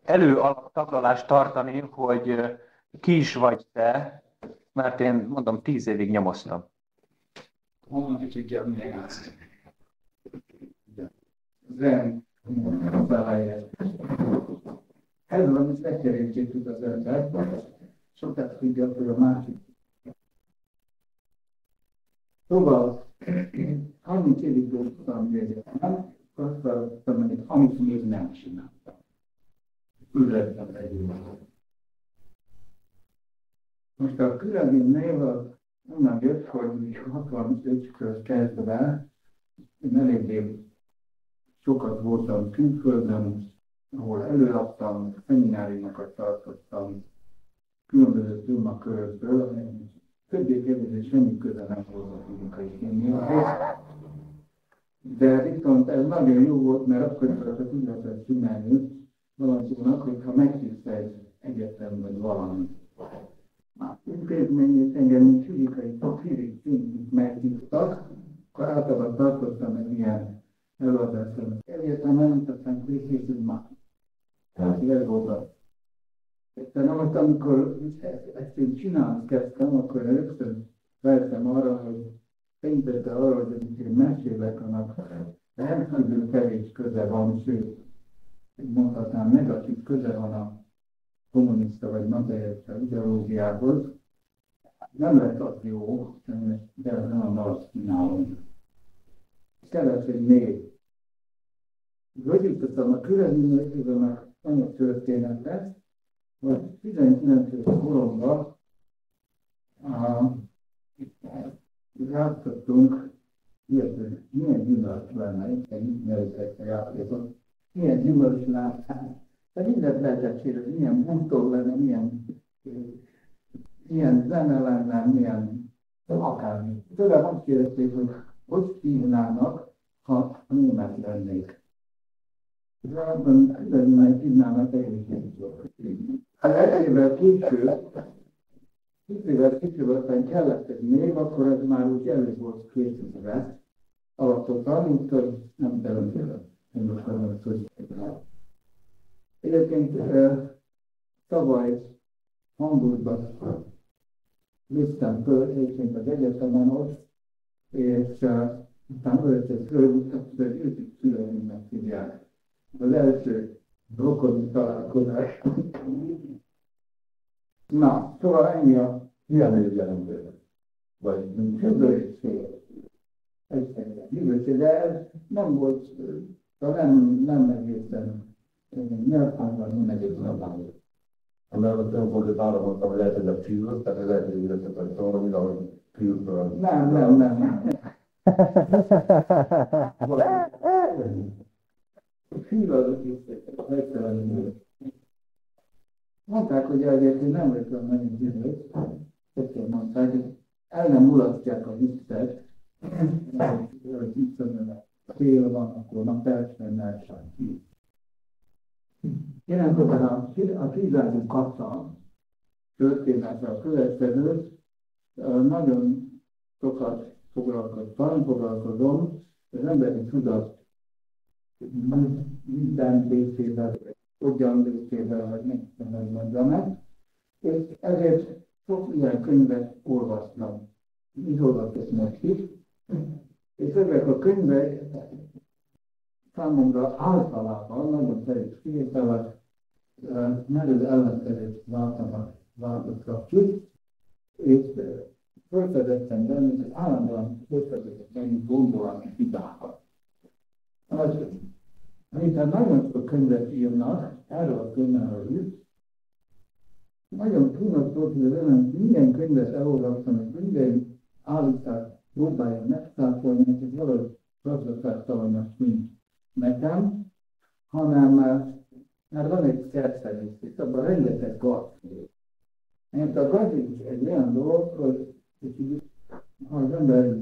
előalaptaglalást tartani, hogy ki is vagy te, mert én mondom, 10 évig nyomoztam. Honnan tudja megászni? Zen találja. Ez van, hogy megkerültjét tud az ember, sokat tudja, hogy a másik. Szóval, 30 évig dolgoztam egyetemen, azt választottam, hogy amit még nem csináltam. Ülettem egyébként. Most a különböző név az onnan jött, hogy 65-kör kezdve én eléggé sokat voltam külföldön, ahol előadtam, szemináriumokat tartottam, különböző témakörökből, többé-kevésbé semmi köze nem volt a fizikai kémiához. De viszont ez nagyon jó volt, mert akkor is úgy lehetett csinálni valakinek, hogyha megtiszta egy egyetem vagy valami. Már intézményét engem, mint fizikai szintűt megbíztak, akkor általában tartottam egy ilyen előadáson. Egyetemen, aztán készítünk már. Tehát ez volt az. De most, amikor ezt én csinálni kezdtem, akkor először feltem arra, hogy szerintettel arra, hogy amit én mesélek, annak rendkívül kevés köze van, sőt, mondhatnám, negatív köze van a kommunista vagy materialista ideológiához. Nem lesz az jó, de nem azt csinálom. Kellett egy név. Rögzítettem a különbözőnek anyag történetet, hogy 19. koromban játszottunk, milyen gyümölcs lenne, egy nevezett a játékot, milyen gyümölcs lenne, de mindent lehetett csinálni, milyen bútor lenne, milyen zene lenne, milyen akármi. Tőlem azt kérdezték, hogy hívnának, ha német lennék. Különben hívnának egészségügyet. Hát egy évvel később aztán kellett egy név, akkor ez már úgy elég volt készítve. Alapvetően, mint hogy nem teremtően. Én most nem tudom, hogy egyébként tavaly Hamburgban léptem föl, egyébként az egyetemen ott, és aztán öltött föl, hogy őtik szüleimnek hívják. Az első rokoni találkozás. Na, szóval ennyi a milyen név jelentően? Vagy jövőség, de ez nem volt, nem egészen nyelvtánban, nem egészen abban. Mert nem volt, hogy arra mondtam, hogy lehet, hogy a Fűz, tehát ez lehet, hogy ügyesztek, hogy szóval, mint ahogy Fűzből. Nem. Fűz az megtelenül. Mondták, hogy egyébként nem lesz olyan nagyon gyűlös, többször mondták, hogy el nem mulasztják a viccet, hogy viccen fél van, akkor na persze, mert sem. Ilyenkor a tízázó kapta történetre a következőt, nagyon sokat foglalkozom, az emberi tudat minden részével, hogyan részével, vagy nem tudom, hogy mondjam, és ezért sok ilyen könyvet olvastam. Így olvasok most is, és ezek a könyvek számomra általában nagyon szerint kivételes, merő ellenszerét változtak ki, és fölfedeztem bennük, hogy állandóan fölfedeztek bennük gondolani hibákat. Miután nagyon sok könyvet írnak, erről a témáról is, nagyon túlnak volt, hogy az milyen könyvet elolvastam, hogy minden állítást próbálja megszáfolni, és valahogy gazdaságtalannak nincs nekem, hanem mert van egy szerszerűs, és abban rengeteg gaz. Mert a gaz is egy olyan dolog, hogy ha az ember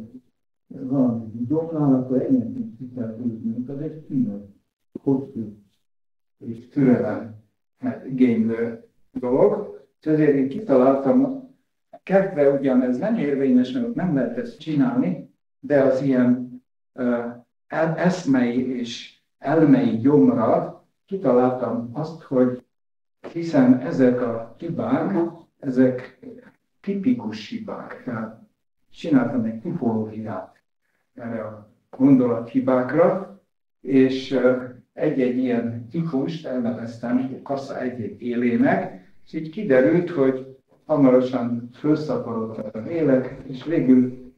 valami gyomlál, akkor ennyit kell húzni, mint az egy kínos, hosszú és türelem igénylő dolog. És ezért én kitaláltam, kezdve ugyan ez nem érvényes, mert nem lehet ezt csinálni, de az ilyen eszmei és elmei gyomra kitaláltam azt, hogy hiszen ezek a hibák, ezek tipikus hibák. Tehát csináltam egy tipológiát erre a gondolathibákra, és egy-egy ilyen típust elneveztem kassa egy-egy élének, és így kiderült, hogy hamarosan felszaporodtam a élek, és végül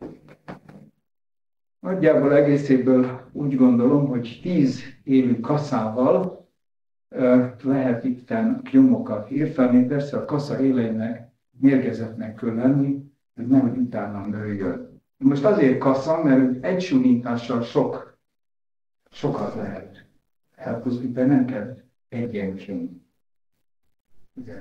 nagyjából egészéből úgy gondolom, hogy 10 élő kasszával lehet itten nyomokat írtani, persze a kassa éleinek mérgezetnek kell lenni, ez nem utána nőjön. Most azért kassa, mert egy sulintással sokat lehet elpusztítani, nem kell egyenként.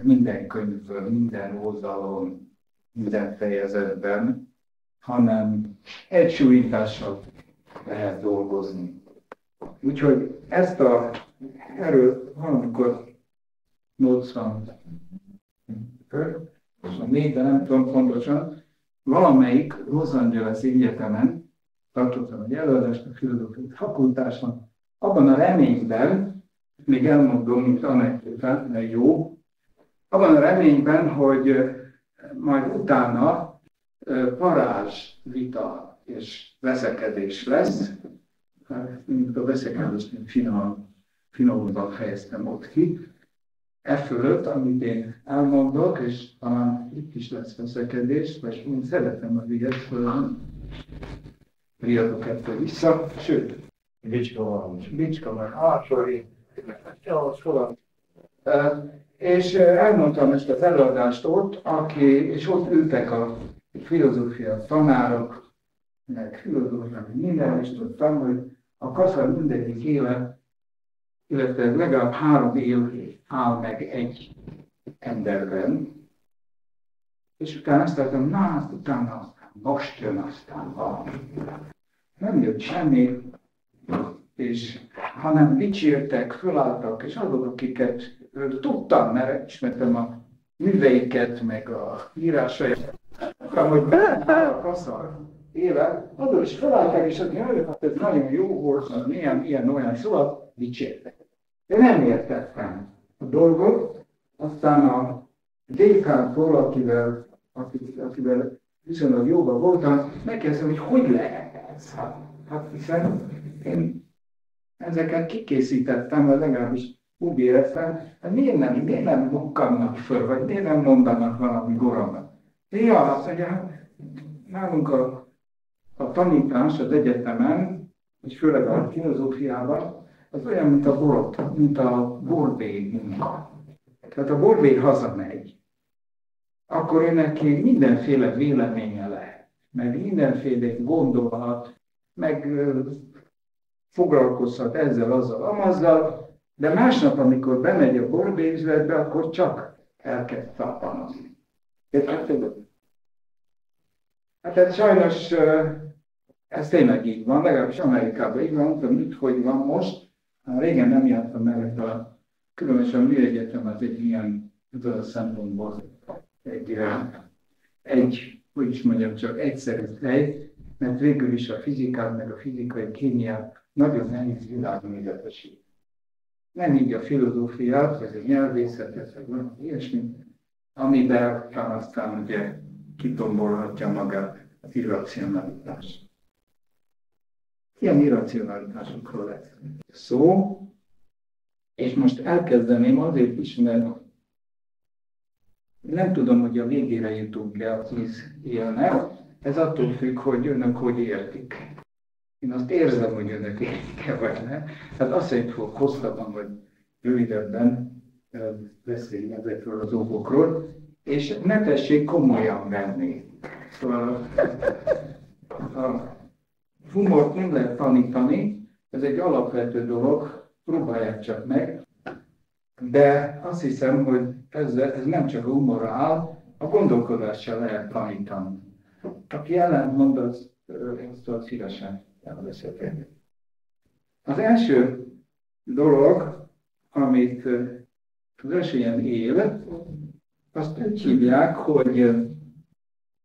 Minden könyvből, minden oldalon, minden fejezetben, hanem egy sulintással lehet dolgozni. Úgyhogy erről valamikor 84-ben, nem tudom pontosan, valamelyik Los Angeles egyetemen tartottam egy előadást a filozófiai fakultáson, abban a reményben, még elmondom, mint anekdotát, mert jó, abban a reményben, hogy majd utána parázsvita és veszekedés lesz, mint a veszekedést finomabban fejeztem ott ki, fölött, amit én elmondok, és talán itt is lesz veszekedés, vagy én szeretem az ilyet fölön, riadok ettől vissza, sőt, Bicska van, sorry. És elmondtam ezt az előadást ott, és ott ültek a filozófia tanárok, meg filozófia, minden, és tudtam, hogy a kassa mindegyik élet, illetve legalább 3 év áll meg egy emberben, és utána azt mondtam, utána most jön aztán valami. Nem jött semmi, és hanem dicsértek, fölálltak, és azok, akiket tudtam, mert ismertem a műveiket, meg a írásaikat, hogy a kassa élet, azok is fölálltak, és azt mondja, hát ez nagyon jó volt, ilyen-olyan, szóval dicsértek. De nem értettem a dolgot, aztán a dékától, akivel viszonylag jóban voltam, megkérdeztem, hogy lehet ez? Hát hiszen én ezeket kikészítettem, vagy legalábbis úgy éreztem, hogy miért nem bukkannak föl, vagy miért nem mondanak valami goromnak. Ja, azt mondja, nálunk a tanítás az egyetemen, és főleg a filozófiában, az olyan, mint a borbély munka. Tehát a borbély hazamegy, akkor ő neki mindenféle véleménye lehet, meg mindenféle gondolat, meg foglalkozhat ezzel, azzal, amazzal, de másnap, amikor bemegy a borbélyüzletbe, akkor csak elkezd tapanozni. Hát ez sajnos, ez tényleg így van, legalábbis Amerikában így van, nem tudom, hogy van most. Régen nem jártam meg különösen a műegyetem az egy ilyen szempontból hogy is mondjam, csak egyszerű hely, mert végül is a fizikát, meg a fizikai kémiát nagyon nehéz világnézetesít. Nem így a filozófiát, vagy a nyelvészetet, vagy valami ilyesmi, amiben aztán ugye kitombolhatja magát az irracionalitás. Ilyen irracionalitásokról lesz szó, és most elkezdeném azért is, mert nem tudom, hogy a végére jutunk-e a 10 élnek, ez attól függ, hogy önök hogy értik. Én azt érzem, hogy önök értik-e vagy ne. Hát azt szerint fogok hosszabban vagy rövidebben beszélni ezekről az dolgokról, és ne tessék komolyan venni. Szóval a humort nem lehet tanítani, ez egy alapvető dolog, próbálják csak meg, de azt hiszem, hogy ez nem csak a humorra áll, a gondolkodást sem lehet tanítani. Aki ellentmond, azt szívesen elbeszélni. Az első dolog, amit az első ilyen él, azt úgy hívják, hogy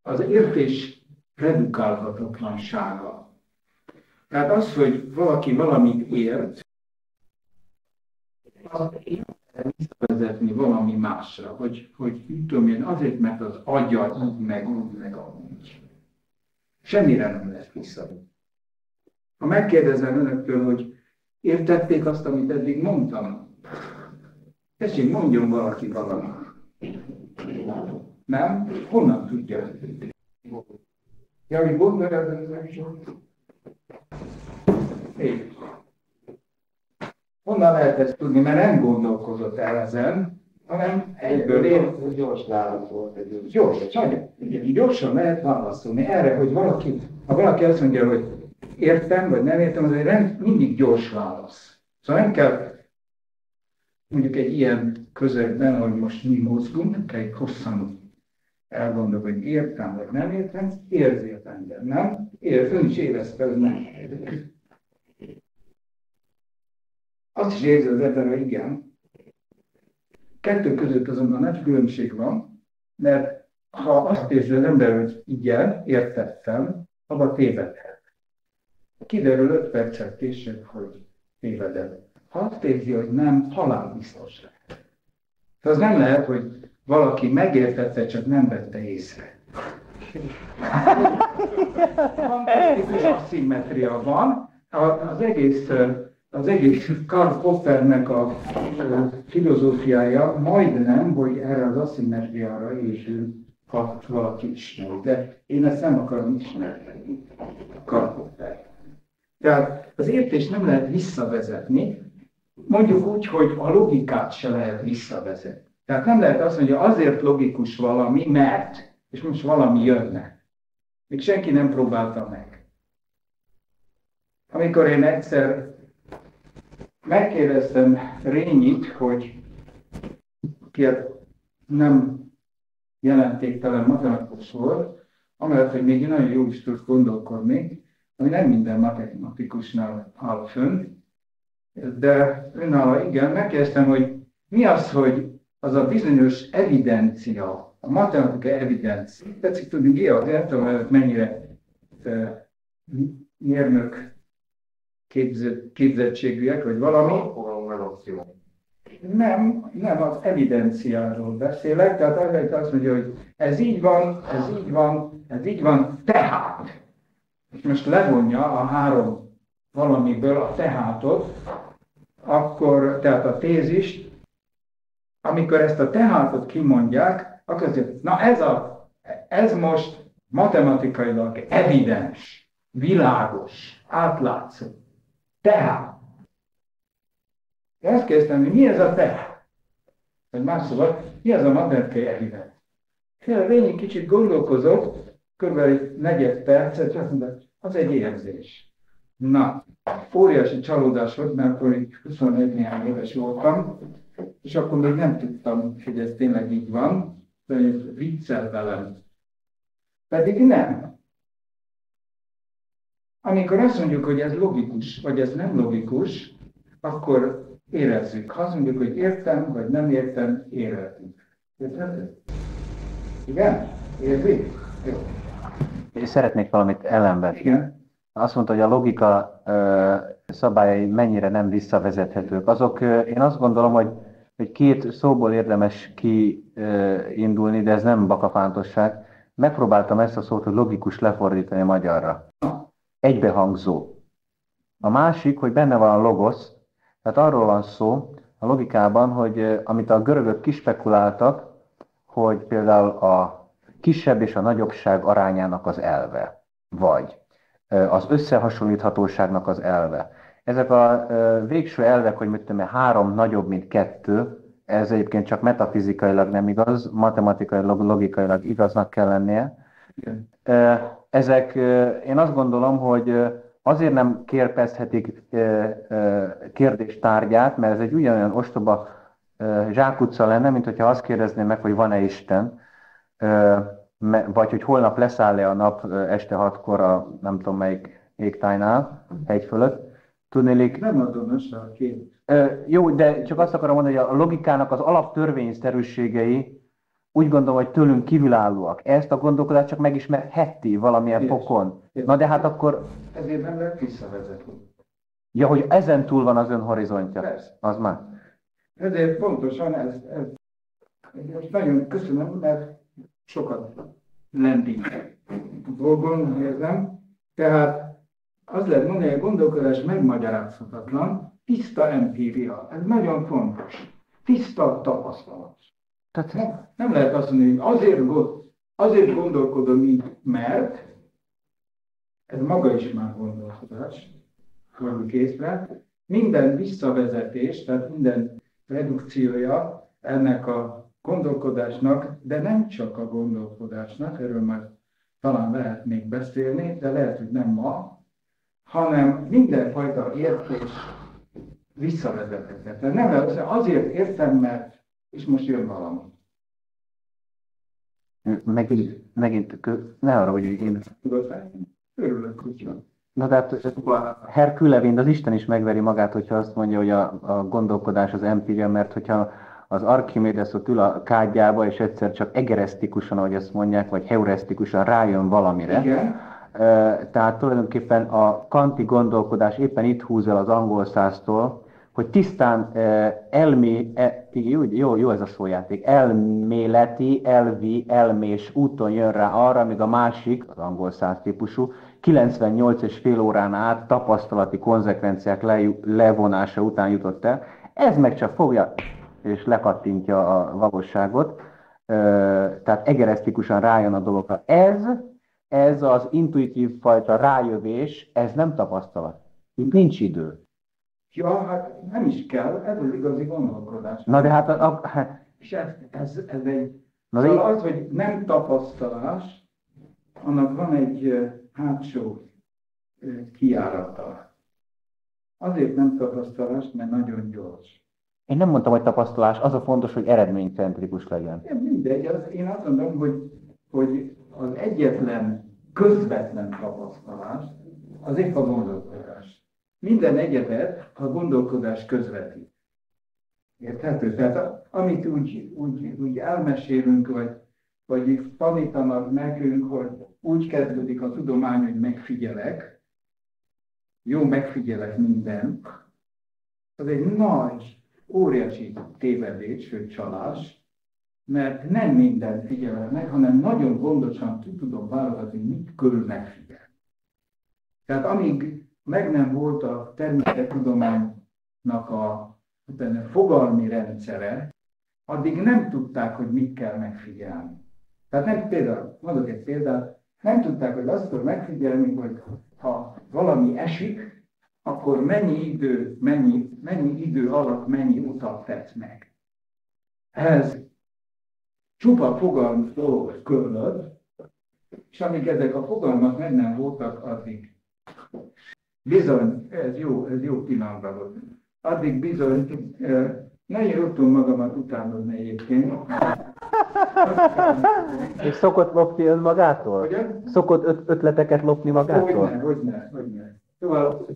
az értés redukálhatatlansága. Tehát az, hogy valaki valamit ért, visszavezetni valami másra, hogy mit tudom én, azért, mert az agya így meg amúgy. Semmire nem lehet visszavezetni. Ha megkérdezem önöktől, hogy értették azt, amit eddig mondtam, tessék, mondjon valaki valamit. Nem? Honnan tudja? Ja, hogy gondolja, honnan lehet ezt tudni, mert nem gondolkozott el ezen, hanem egyből ér. Gyors válasz volt egy Gyorsan lehet válaszolni erre, hogy ha valaki azt mondja, hogy értem, vagy nem értem, az mindig gyors válasz. Szóval nem kell mondjuk egy ilyen közegben, ahogy most mi mozgunk, nem kell egy hosszan elgondolni, hogy értem, vagy nem értem, érzékemben, nem? Ön is érezte, hogy nem. Azt is érzi az ember, hogy igen. Kettő között azonban nagy különbség van, mert ha azt érzi az ember, hogy igen, értettem, abban tévedhet. Kiderül 5 perccel később, hogy tévedett. Ha azt érzi, hogy nem, halálbiztos lehet. Az nem lehet, hogy valaki megértette, csak nem vette észre. Fantasztikus aszimmetria van. Az egész Karl Poppernek a filozófiája majdnem, hogy erre az aszimmetriára épül, ha valaki ismeri. De én ezt nem akarom ismerni, Karl Popper. Tehát az értést nem lehet visszavezetni, mondjuk úgy, hogy a logikát se lehet visszavezetni. Tehát nem lehet azt mondani, hogy azért logikus valami, mert, és most valami jönne. Még senki nem próbálta meg. Amikor én egyszer megkérdeztem Rényit, hogy ki nem jelentéktelen matematikus volt, amellett, hogy még nagyon jól is tud gondolkodni, ami nem minden matematikusnál áll fönn, de önálló igen, megkérdeztem, hogy mi az, hogy az a bizonyos evidencia, a matematika evidencia. Tetszik tudni, Georg, nem tudom, hogy mennyire mérnök képzettségűek, vagy valami. Nem, az evidenciáról beszélek, tehát azt mondja, hogy ez így van, ez így van, ez így van, tehát. És most levonja a 3 valamiből a tehátot, akkor, tehát a tézist, amikor ezt a tehátot kimondják, akkor azért, na ez most matematikailag evidens, világos, átlátszó. Tehát. Én azt kérdeztem, hogy mi ez a tehát? Vagy más szóval, mi az a matematikai evidens? Rényi kicsit gondolkozott, kb. Egy 4 percet, és azt mondta, az egy érzés. Na, óriási csalódás volt, mert akkor így 21 néhány éves voltam, és akkor még nem tudtam, hogy ez tényleg így van, de viccel velem. Pedig nem. Amikor azt mondjuk, hogy ez logikus, vagy ez nem logikus, akkor érezzük. Ha azt mondjuk, hogy értem, vagy nem értem, érezzük. Érted? Igen? Érzik? Jó. És szeretnék valamit ellenvetni. Igen. Azt mondta, hogy a logika szabályai mennyire nem visszavezethetők. Én azt gondolom, hogy 2 szóból érdemes kiindulni, de ez nem bakafántosság. Megpróbáltam ezt a szót, hogy logikus lefordítani magyarra. Egybehangzó. A másik, hogy benne van a logosz, tehát arról van szó a logikában, hogy amit a görögök kispekuláltak, hogy például a kisebb és a nagyobbság arányának az elve, vagy az összehasonlíthatóságnak az elve. Ezek a végső elvek, hogy mit tudom, 3 nagyobb, mint 2, ez egyébként csak metafizikailag nem igaz, matematikailag, logikailag igaznak kell lennie. Ezek, én azt gondolom, hogy azért nem képezhetik kérdéstárgyát, mert ez egy ugyanolyan ostoba zsákutca lenne, mint hogyha azt kérdezném meg, hogy van-e Isten, vagy hogy holnap leszáll-e a nap este 6-kor a nem tudom melyik égtájnál, hegy fölött. Tudnélik, nem adom össze a két. Jó, de csak azt akarom mondani, hogy a logikának az alaptörvényszerűségei úgy gondolom, hogy tőlünk kívülállóak. Ezt a gondolkodást csak megismerheti valamilyen fokon. Na de hát akkor... Ezért nem lehet visszavezetni. Ja, hogy ezen túl van az ön horizontja. Persze. Az már. Ezért pontosan ez nagyon köszönöm, mert sokat lendít a dolgon, érzem. Tehát az lehet mondani, hogy a gondolkodás megmagyarázhatatlan, tiszta empíria. Ez nagyon fontos. Tiszta tapasztalat. Nem lehet azt mondani, hogy azért gondolkodom így, mert ez maga is már gondolkodás, valami készre. Minden visszavezetés, tehát minden redukciója ennek a gondolkodásnak, de nem csak a gondolkodásnak, erről már talán lehet még beszélni, de lehet, hogy nem ma, hanem mindenfajta értés visszavezethető. Tehát nem lehet, azért értem, mert, és most jön valami. Megint ne arra, hogy én... Tudod, örülök, hogy jön. Na de hát Herkülevind az Isten is megveri magát, hogyha azt mondja, hogy a gondolkodás az empíria, mert hogyha az Archimédes ott ül a kádjába, és egyszer csak egeresztikusan, ahogy azt mondják, vagy heuresztikusan rájön valamire. Igen. Tehát tulajdonképpen a kanti gondolkodás éppen itt húz el az angol száztól, hogy tisztán jó ez a szójáték, elméleti, elvi, elmés úton jön rá arra, míg a másik, az angol száz típusú, 98,5 órán át tapasztalati konzekvenciák levonása után jutott el. Ez meg csak fogja és lekattintja a valóságot, tehát egeresztikusan rájön a dologra. Ez az intuitív fajta rájövés, ez nem tapasztalat. Itt nincs idő. Ja, hát nem is kell, ez az igazi gondolkodás. Na de hát... És ez egy... Szóval az, hogy nem tapasztalás, annak van egy hátsó kijárata. Azért nem tapasztalás, mert nagyon gyors. Én nem mondtam, hogy tapasztalás, az a fontos, hogy eredménycentrikus legyen. Mindegy, én azt mondom, hogy az egyetlen közvetlen tapasztalás az épp a gondolkodás. Minden egyetet a gondolkodás közvetít. Érthető? Tehát amit úgy elmesélünk, vagy tanítanak nekünk, hogy úgy kezdődik a tudomány, hogy megfigyelek, jó, megfigyelek mindent, az egy nagy, óriási tévedés, sőt csalás, mert nem mindent figyelem meg, hanem nagyon gondosan tudom válogatni, mit kell megfigyelni. Tehát amíg meg nem volt a természettudománynak a fogalmi rendszere, addig nem tudták, hogy mit kell megfigyelni. Tehát nem, például, mondok egy példát, nem tudták, hogy azt kell megfigyelni, hogy ha valami esik, akkor mennyi idő alatt mennyi utat tett meg. Ez csupa fogalmi dolgot körülött, és amíg ezek a fogalmak meg nem voltak, addig bizony, ez jó pillanatban volt. Addig bizony, nagyon rúgtam magamat utánozni egyébként. És szokott lopni önmagától? Hogyan? Szokott ötleteket lopni magától? Hogyne. Szóval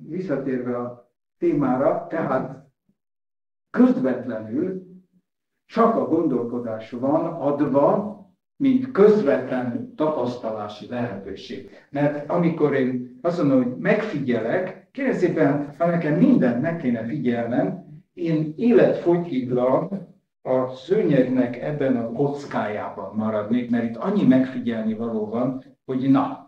visszatérve a témára, tehát közvetlenül csak a gondolkodás van adva, mint közvetlen tapasztalási lehetőség. Mert amikor én azt mondom, hogy megfigyelek, kérlek szépen, ha nekem mindent meg kéne figyelnem, én életfogytiglan a szőnyegnek ebben a kockájában maradnék, mert itt annyi megfigyelni való van, hogy na.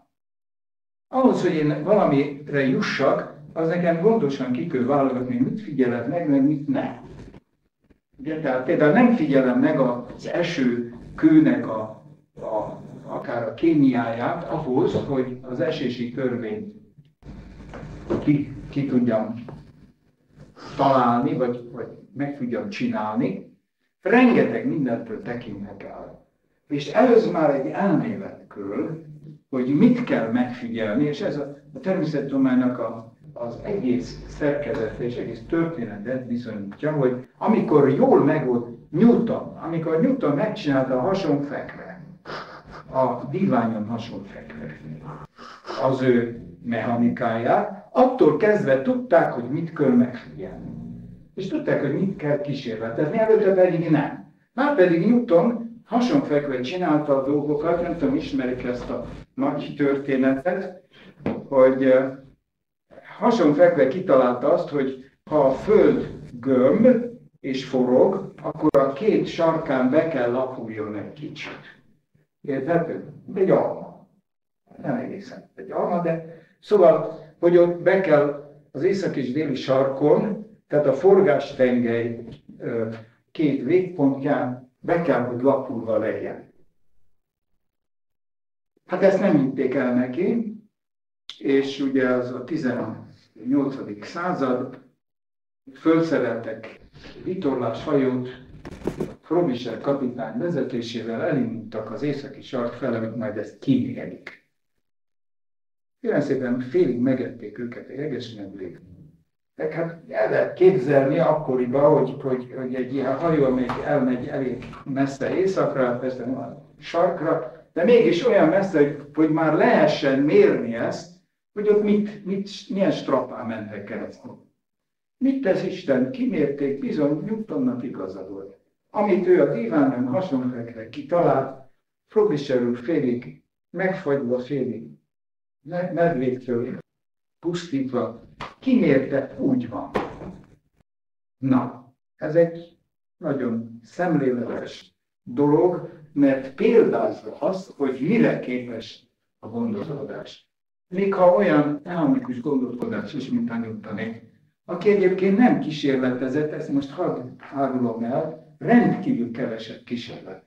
Ahhoz, hogy én valamire jussak, az nekem gondosan ki kell válogatni, mit figyelek meg mit nem. Ugye, tehát például nem figyelem meg az eső kőnek akár a kémiáját ahhoz, hogy az esési törvényt ki tudjam találni, vagy meg tudjam csinálni. Rengeteg mindentől tekintek el. És először már egy elméletkől, hogy mit kell megfigyelni, és ez a természettudománynak az egész szerkezete és egész történetet bizonyítja, hogy amikor jól megvolt amikor Newton megcsinálta a hasonfekve, a diványon hasonfekve az ő mechanikáját, attól kezdve tudták, hogy mit kell megfigyelni. És tudták, hogy mit kell kísérletezni, előtte pedig nem. Márpedig Newton hasonfekve csinálta a dolgokat, nem tudom, ismerik ezt a nagy történetet, hogy hasonfekve kitalálta azt, hogy ha a Föld gömb, és forog, akkor a két sarkán be kell lapuljon egy kicsit. Érthető? Egy alma. Nem egészen egy alma, de szóval, hogy ott be kell az észak és déli sarkon, tehát a forgástengely két végpontján be kell, hogy lapulva legyen. Hát ezt nem hitték el neki, és ugye az a 18. század, fölszereltek vitorláshajót, Frobisher kapitány vezetésével elindultak az északi sark fele, hogy majd ezt kimérjék. Kérem szépen félig megették őket egy jegesmedvék. Hát el lehet képzelni akkoriban, hogy egy ilyen hajó, amelyik elmegy elég messze északra, persze nem a sarkra, de mégis olyan messze, hogy már lehessen mérni ezt, hogy ott milyen strapán mentek keresztül. Mit tesz Isten? Kimérték, bizony Newtonnak igaza volt. Amit ő a díványon hasonlókre kitalált, Frobisher úr félig megfagyva, félig medvéktől pusztítva, kimérte, úgy van. Na, ez egy nagyon szemléletes dolog, mert példázza azt, hogy mire képes a gondolkodás. Még ha olyan elhamikus gondolkodás is, mint a Newtoné, aki egyébként nem kísérletezett, ezt most hadd árulom el, rendkívül keveset kísérlet.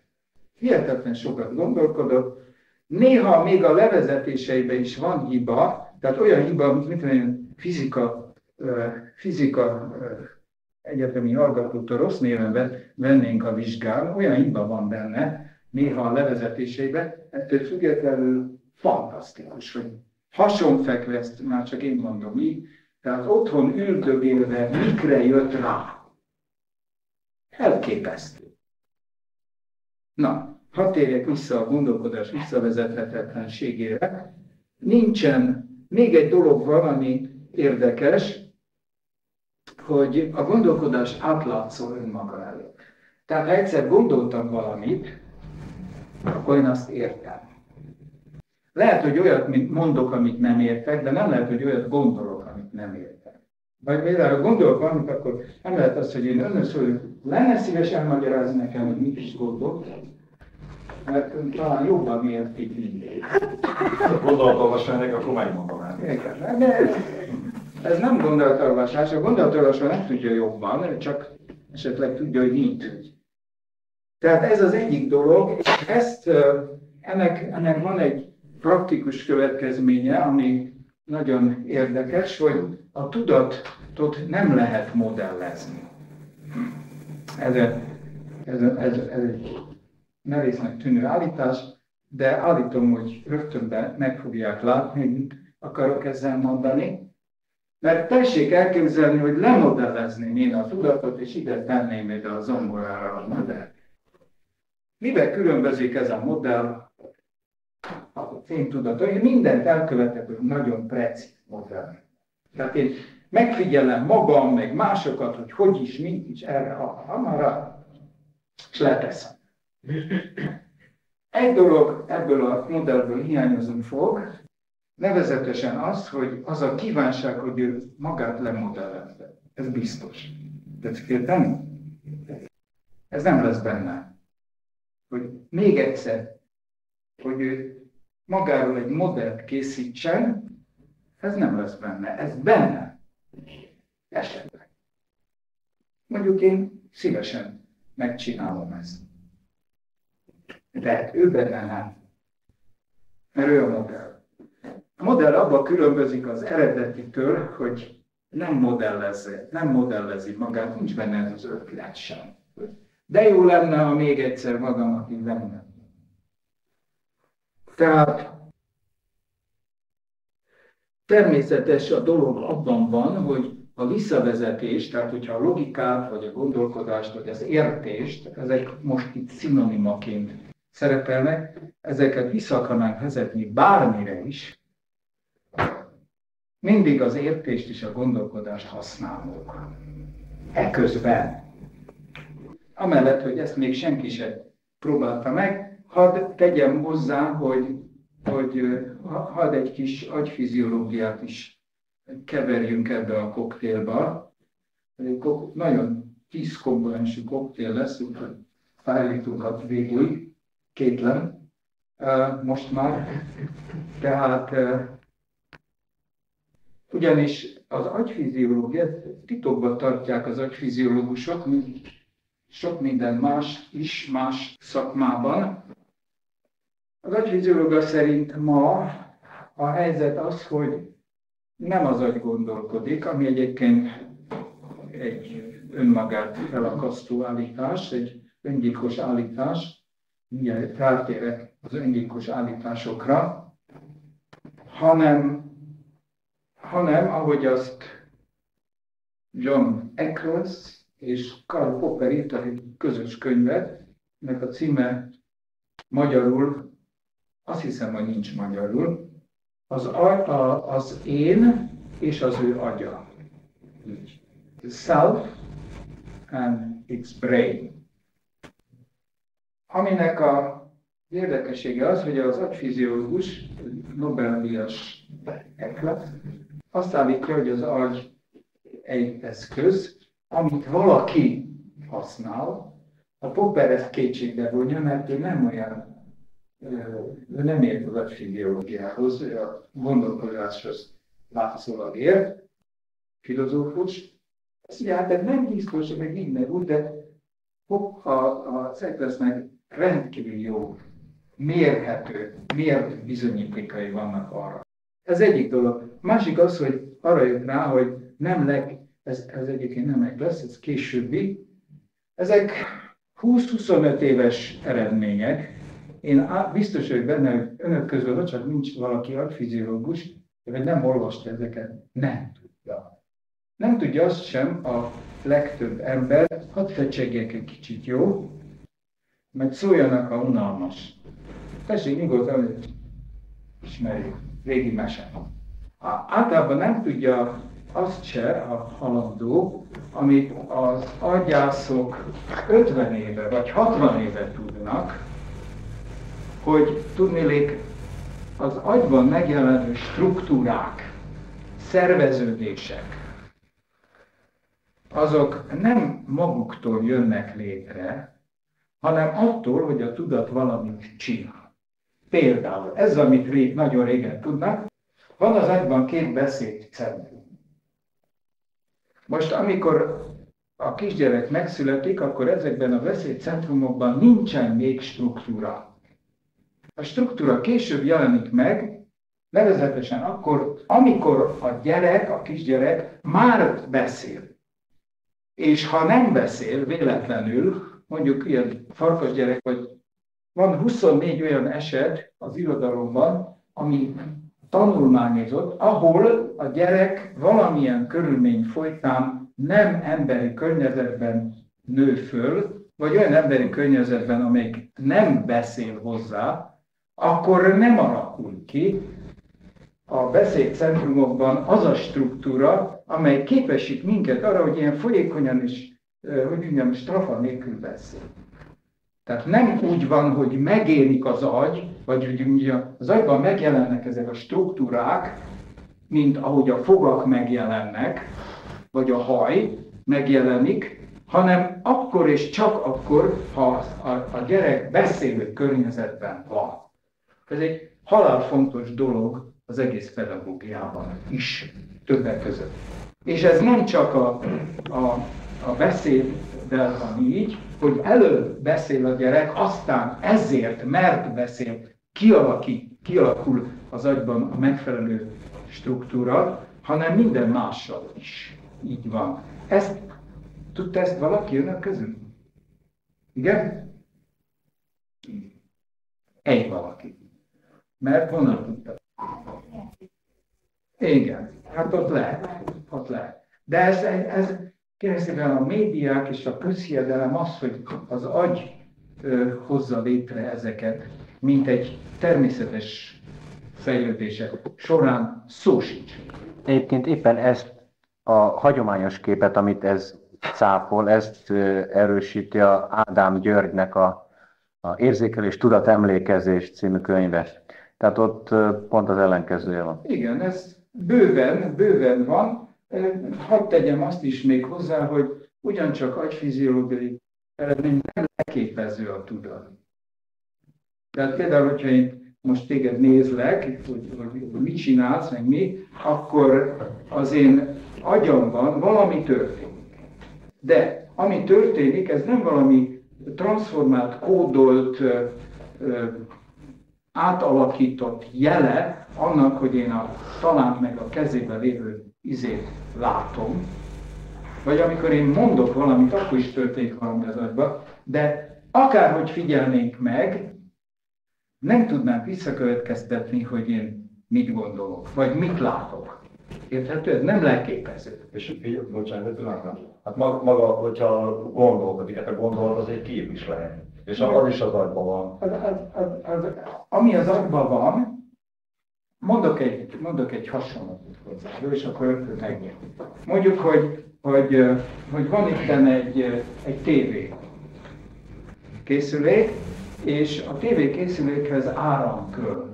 Hihetetlen sokat gondolkodott, néha még a levezetéseiben is van hiba, tehát olyan hiba, amit mint olyan fizika egyetemi hallgatótól rossz néven vennénk a vizsgán, olyan hiba van benne, néha a levezetéseiben, ettől függetlenül fantasztikus, hogy hasonfekve, ezt már csak én mondom így, tehát otthon üldögélve mikre jött rá. Elképesztő. Na, hadd térjek vissza a gondolkodás visszavezethetetlenségére. Nincsen, még egy dolog van, ami érdekes, hogy a gondolkodás átlátszó önmaga előtt. Tehát ha egyszer gondoltam valamit, akkor én azt értem. Lehet, hogy olyat mondok, amit nem értek, de nem lehet, hogy olyat gondolok, amit nem értek. Vagy például, ha gondolok valamit, akkor nem lehet az, hogy én önösször lenne szíves elmagyarázni nekem, hogy mit is gondolok, mert talán jobban értik mindig. Gondolatolvasmának, akkor megmondom el. Ez nem gondolatolvasás, a gondolatolvasó nem tudja jobban, csak esetleg tudja, hogy mit. Tehát ez az egyik dolog, és ennek van egy praktikus következménye, ami nagyon érdekes, hogy a tudatot nem lehet modellezni. Ez egy nehéznek tűnő állítás, de állítom, hogy rögtön meg fogják látni, hogy mit akarok ezzel mondani. Mert tessék elképzelni, hogy lemodellezném én a tudatot, és ide tenném ide a zomborára a modellt. Miben különbözik ez a modell az én tudatom? Én mindent elkövetek, hogy nagyon precíz modell. Tehát én megfigyelem magam, meg másokat, hogy is, mint is erre, arra, és leteszem. Egy dolog ebből a modellből hiányozni fog, nevezetesen az, hogy az a kívánság, hogy ő magát lemodellezze. Ez biztos. Tetszik érteni? Ez nem lesz benne. Hogy még egyszer, hogy ő magáról egy modellt készítsen, ez nem lesz benne. Ez benne. Esetleg. Mondjuk én szívesen megcsinálom ezt. De ő benne nem. Mert ő a modell. A modell abban különbözik az eredetitől, hogy nem modellezi magát, nincs benne ez az ötlet sem. De jó lenne, ha még egyszer magamat így lenne. Tehát természetes a dolog abban van, hogy a visszavezetés, tehát hogyha a logikát, vagy a gondolkodást, vagy az értést, ezek most itt szinonimaként szerepelnek, ezeket vissza akarnánk vezetni bármire is, mindig az értést és a gondolkodást használunk. Eközben. Amellett, hogy ezt még senki sem próbálta meg, hadd tegyem hozzá, hogy hadd egy kis agyfiziológiát is keverjünk ebbe a koktélba. Nagyon 10 komponensű koktél lesz, úgyhogy felállítókat végül, kétlen, most már. Tehát ugyanis az agyfiziológiát titokban tartják az agyfiziológusok, mint sok minden más is, más szakmában. Az agyfiziológia szerint ma a helyzet az, hogy nem az agy gondolkodik, ami egyébként egy önmagát elakasztó állítás, egy öngyilkos állítás, mindjárt rátérek az öngyilkos állításokra, hanem ahogy azt John Eccles és Karl Popper írtak egy közös könyvet, ennek a címe magyarul, azt hiszem, hogy nincs magyarul, az én és az ő agya. The self and its brain. Aminek a érdekessége az, hogy az agyfiziológus, Nobel-díjas Eccles, azt állítja, hogy az agy egy eszköz, amit valaki használ. A Popper ezt kétségbe vonja, mert ő nem olyan, ő nem ért az agyfiziológiához, ő a gondolkodáshoz látszólag ért, filozófus. Azt mondja, hát ez nem biztos, meg minden úgy, de az Ecclesnek rendkívül jó, mérhető, mért bizonyítékai vannak arra. Ez egyik dolog. Másik az, hogy arra jött rá, hogy ez egyébként nem Eccles, ez későbbi. Ezek 20-25 éves eredmények. Én biztos vagyok benne, hogy önök közül, csak nincs valaki agyfiziológus, vagy nem olvasta ezeket, nem tudja. Nem tudja azt sem a legtöbb ember, hadd fecsegjek egy kicsit, jó? Mert szóljanak a unalmas. Tessék nyugodtan, hogy ismerjük, régi mese. Általában nem tudja azt se a halandó, amit az agyászok 50 éve vagy 60 éve tudnak, hogy tudniillik az agyban megjelenő struktúrák, szerveződések, azok nem maguktól jönnek létre, hanem attól, hogy a tudat valamit csinál. Például ez, amit nagyon régen tudnak, van az agyban 2 beszédcentrum. Most, amikor a kisgyerek megszületik, akkor ezekben a beszédcentrumokban nincsen még struktúra. A struktúra később jelenik meg, nevezetesen akkor, amikor a kisgyerek már beszél. És ha nem beszél véletlenül, mondjuk ilyen farkasgyerek, vagy van 24 olyan eset az irodalomban, ami tanulmányozott, ahol a gyerek valamilyen körülmény folytán nem emberi környezetben nő föl, vagy olyan emberi környezetben, amelyik nem beszél hozzá, akkor nem alakul ki a beszédcentrumokban az a struktúra, amely képesít minket arra, hogy ilyen folyékonyan és, hogy mondjam, strafa nélkül beszél. Tehát nem úgy van, hogy megérik az agy, vagy hogy ugye az agyban megjelennek ezek a struktúrák, mint ahogy a fogak megjelennek, vagy a haj megjelenik, hanem akkor és csak akkor, ha a gyerek beszélő környezetben van. Ez egy halálfontos dolog az egész pedagógiában is, többek között. És ez nem csak a beszéddel van így, hogy előbb beszél a gyerek, aztán ezért, mert beszél, kialakul az agyban a megfelelő struktúra, hanem minden mással is így van. Tudta ezt valaki önök közül? Igen? Egy valaki. Mert honnan tudta? Igen, hát ott lehet. De ez kérlek szépen a médiák és a közhiedelem az, hogy az agy hozza létre ezeket, mint egy természetes fejlődése során szó sincs. Egyébként éppen ezt a hagyományos képet, amit ez cáfol, ezt erősíti a Ádám Györgynek a Érzékelés, Tudat, Emlékezés című könyve. Tehát ott pont az ellenkezője van. Igen, ez bőven van. Hadd tegyem azt is még hozzá, hogy ugyancsak agyfiziológiai eredmény nem leképező a tudat. Tehát például, hogyha én most téged nézlek, hogy mit csinálsz, meg mi, akkor az én agyamban valami történik. De ami történik, ez nem valami transformált, kódolt, átalakított jele annak, hogy én a talánt meg a kezében lévő izét látom, vagy amikor én mondok valamit, akkor is történik valami az agyban, de akárhogy figyelnénk meg, nem tudnánk visszakövetkeztetni, hogy én mit gondolok, vagy mit látok. Érthető? Ez nem leképező. És bocsánat, hát maga, hogyha gondolkodik, hát a gondolat az egy kép is lehet. És az is az agyban van. Ami az agyban van, mondok egy hasonlatot hozzá, és akkor rögtön megérti. Mondjuk, hogy van itt egy tévé készülék, és a tévé készülékhez áram kell.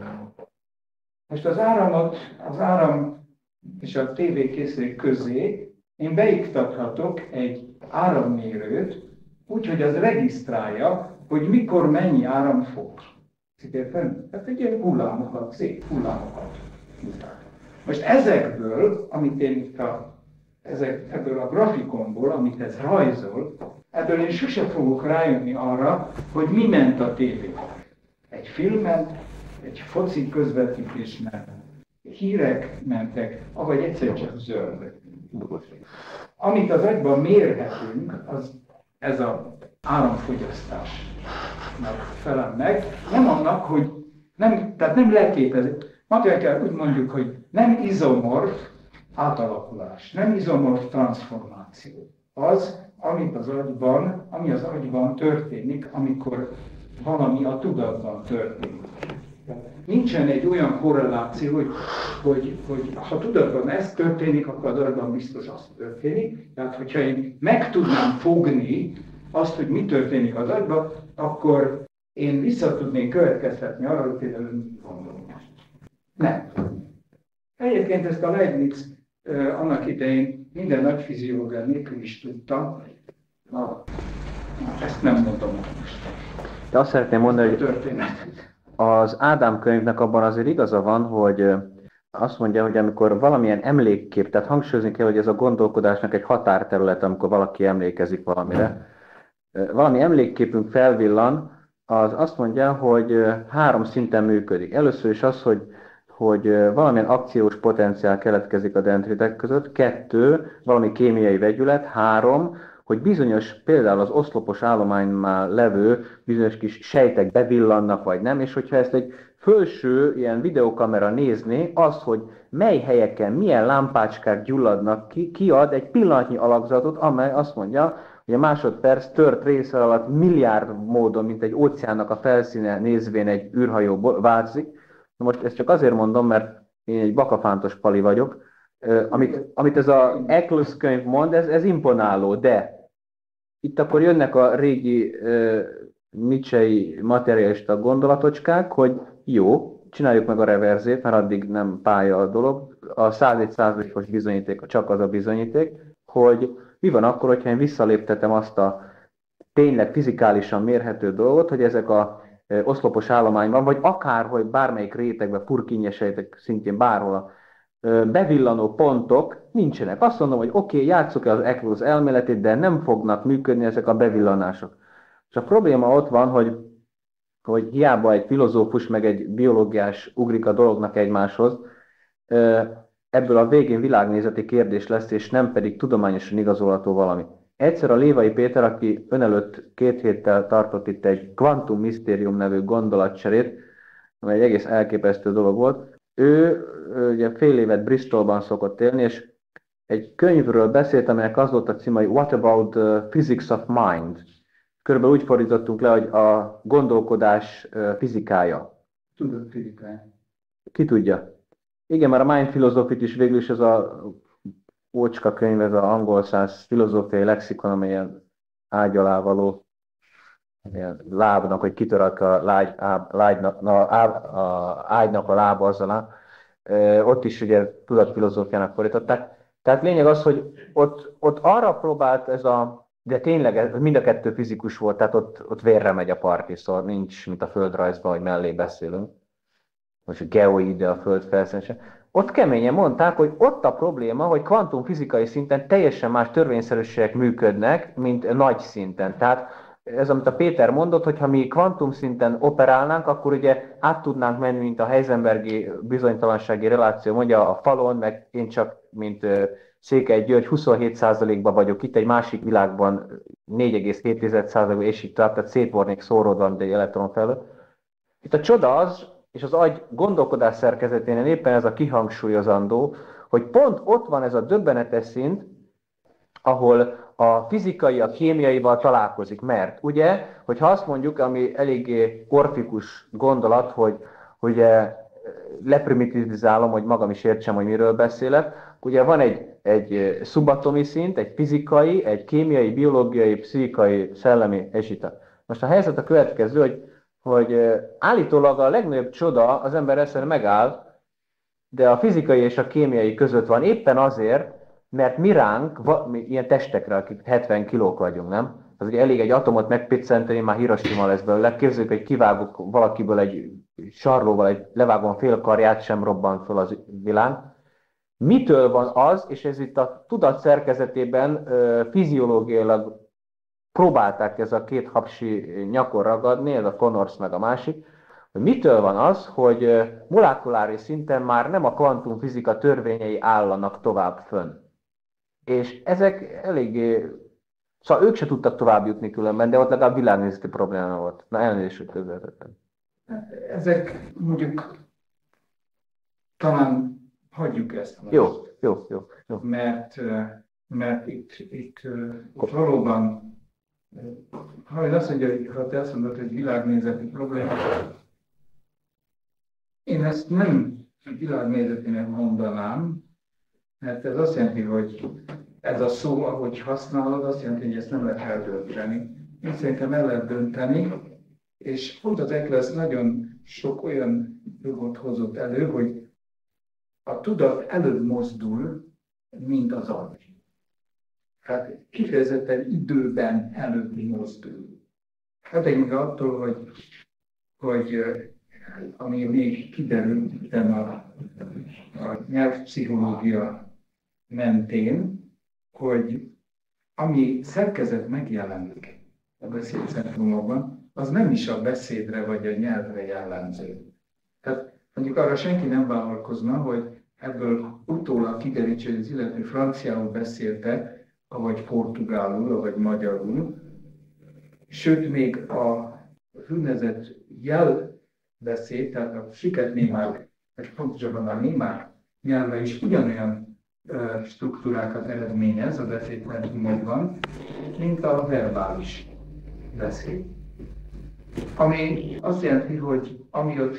Most az áram és a tévé készülék közé én beiktathatok egy árammérőt, úgyhogy az regisztrálja, hogy mikor mennyi áram fog. Értem? Tehát egy ilyen hullámokat, szép hullámokat mutat. Most ezekből, amit én itt ebből a grafikonból, amit ez rajzol, ebből én sose fogok rájönni arra, hogy mi ment a tévében. Egy film ment, egy foci közvetítés ment, hírek mentek, avagy egyszer csak zöld. Amit az agyban mérhetünk, az ez az áramfogyasztásnak felel meg, nem annak, hogy tehát nem leképező. Matematikára úgy mondjuk, hogy nem izomorf átalakulás, nem izomorf transformáció. Az, ami az agyban történik, amikor valami a tudatban történik. Nincsen egy olyan korreláció, hogy ha tudatban ez történik, akkor az agyban biztos az történik. Tehát, hogyha én meg tudnám fogni azt, hogy mi történik az agyban, akkor én vissza tudnék következtetni arra, hogy például mit gondolom. Nem. Egyébként ezt a Leibniz annak idején minden nagy fiziológia nélkül is tudta. Ezt nem mondom most. De azt szeretném mondani, hogy az Ádám könyvnek abban azért igaza van, hogy azt mondja, hogy amikor valamilyen emlékkép, tehát hangsúlyozni kell, hogy ez a gondolkodásnak egy határterület, amikor valaki emlékezik valamire, valami emlékképünk felvillan, az azt mondja, hogy 3 szinten működik. Először is az, hogy valamilyen akciós potenciál keletkezik a dendritek között, 2, valami kémiai vegyület, 3, hogy bizonyos, például az oszlopos állománynál levő bizonyos kis sejtek bevillannak, vagy nem, és hogyha ezt egy felső ilyen videokamera nézné, az, hogy mely helyeken milyen lámpácskák gyulladnak ki, kiad egy pillanatnyi alakzatot, amely azt mondja, hogy a másodperc tört része alatt milliárd módon, mint egy óceánnak a felszíne nézvén egy űrhajó változik. Na most ezt csak azért mondom, mert én egy bakafántos pali vagyok, amit ez a Eccles könyv mond, ez imponáló, de itt akkor jönnek a régi Nietzschei materialista gondolatocskák, hogy jó, csináljuk meg a reverzét, mert addig nem pálya a dolog. A 101%-os bizonyíték csak az a bizonyíték, hogy mi van akkor, hogyha én visszaléptetem azt a tényleg fizikálisan mérhető dolgot, hogy ezek a oszlopos állományban, vagy akárhogy bármelyik rétegben, purkinnyesejtek szintjén bárhol a bevillanó pontok nincsenek. Azt mondom, hogy oké, játsszuk el az Eccles elméletét, de nem fognak működni ezek a bevillanások. És a probléma ott van, hogy hiába egy filozófus meg egy biológiás ugrik a dolognak egymáshoz, ebből a végén világnézeti kérdés lesz, és nem pedig tudományosan igazolható valami. Egyszer a Lévai Péter, aki ön előtt 2 héttel tartott itt egy Quantum Mysterium nevű gondolatcserét, amely egy egész elképesztő dolog volt, ő ugye fél évet Bristolban szokott élni, és egy könyvről beszélt, aminek az volt a címe, hogy What about the Physics of Mind? Körülbelül úgy fordítottunk le, hogy a gondolkodás fizikája. Tudod fizikája. Ki tudja? Igen, már a Mind Philosophy-t is végül is ez a ócska könyv, ez az angol száz filozófiai lexikon, amelyen ágy alá való ilyen lábnak, hogy kitörök a ágynak a lába az alá. Ott is ugye tudatfilozófiának fordították. Tehát lényeg az, hogy ott arra próbált ez a De tényleg mind a kettő fizikus volt, tehát ott vérre megy a parti, szóval nincs, mint a földrajzban, hogy mellé beszélünk. Most a geoide, a föld felszínése. Ott keményen mondták, hogy ott a probléma, hogy kvantumfizikai szinten teljesen más törvényszerűségek működnek, mint nagy szinten. Tehát ez, amit a Péter mondott, hogy ha mi kvantum szinten operálnánk, akkor ugye át tudnánk menni, mint a Heisenbergi bizonytalansági reláció mondja, a falon, meg én csak, mint Székely György, 27%-ban vagyok itt, egy másik világban 4,7%-ban, és így tovább, tehát szétvornék szóródva, de egy elektron felől. Itt a csoda az, és az agy gondolkodás szerkezeténél éppen ez a kihangsúlyozandó, hogy pont ott van ez a döbbenetes szint, ahol a fizikai a kémiaival találkozik. Mert ugye, hogyha azt mondjuk, ami eléggé orfikus gondolat, hogy ugye leprimitivizálom, hogy magam is értsem, hogy miről beszélek, ugye van egy szubatomi szint, egy fizikai, egy kémiai, biológiai, pszichikai, szellemi, és itt. Most a helyzet a következő, hogy állítólag a legnagyobb csoda az ember eszére megáll, de a fizikai és a kémiai között van éppen azért, mert mi ránk, ilyen testekre, akik 70 kilók vagyunk, nem? Az ugye elég egy atomot megpiccenteni, már Hiroshima lesz belőle. Képzeljük, hogy kivágok valakiből egy sarlóval, levágom fél karját, sem robban föl az világ. Mitől van az, és ez itt a tudat szerkezetében fiziológiailag próbálták ez a két hapsi nyakon ragadni, ez a Connors meg a másik, hogy mitől van az, hogy molekuláris szinten már nem a kvantumfizika törvényei állanak tovább fönn. És ezek eléggé... Szóval ők se tudtak tovább jutni különben, de ott legalább világnézeti probléma volt. Na, elnézést, hogy közvetettem. Ezek mondjuk talán hagyjuk ezt. Jó. Mert itt valóban, ha én azt mondja, hogy ha te azt mondod, hogy világnézeti probléma, én ezt nem világnézetének mondanám, mert ez azt jelenti, hogy ez a szó, ahogy használod, azt jelenti, hogy ezt nem lehet eldönteni. Én szerintem el lehet dönteni, és pont az ECLES nagyon sok olyan dolgot hozott elő, hogy a tudat előbb mozdul, mint az agy. Tehát kifejezetten időben előbb mozdul. Hát még attól, hogy ami még kiderült a nyelvpszichológia mentén, hogy ami szerkezet megjelenik a beszédcentrumokban, az nem is a beszédre vagy a nyelvre jellemző. Tehát mondjuk arra senki nem vállalkozna, hogy ebből utólag kiderítse, hogy az illető franciául beszélte, vagy portugálul, vagy magyarul. Sőt, még a úgynevezett jelbeszéd, tehát a siketnémák, vagy pontosabban a némák nyelve is ugyanolyan struktúrákat eredményez a beszédcentrumokban, mint a verbális beszéd. Ami azt jelenti, hogy ami ott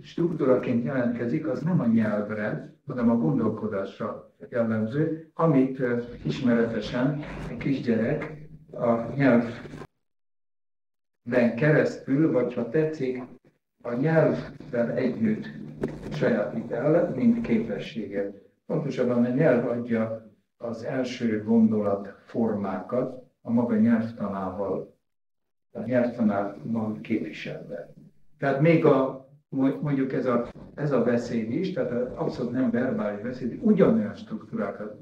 struktúraként jelentkezik, az nem a nyelvre, hanem a gondolkodásra jellemző, amit ismeretesen egy kisgyerek a nyelvben keresztül, vagy ha tetszik, a nyelvvel együtt sajátít el, mint képességet. Pontosabban a nyelv adja az első gondolatformákat a maga nyelvtanával, a nyelvtanában képviselve. Tehát még mondjuk ez a beszéd is, tehát abszolút nem verbális beszéd, ugyanolyan struktúrákat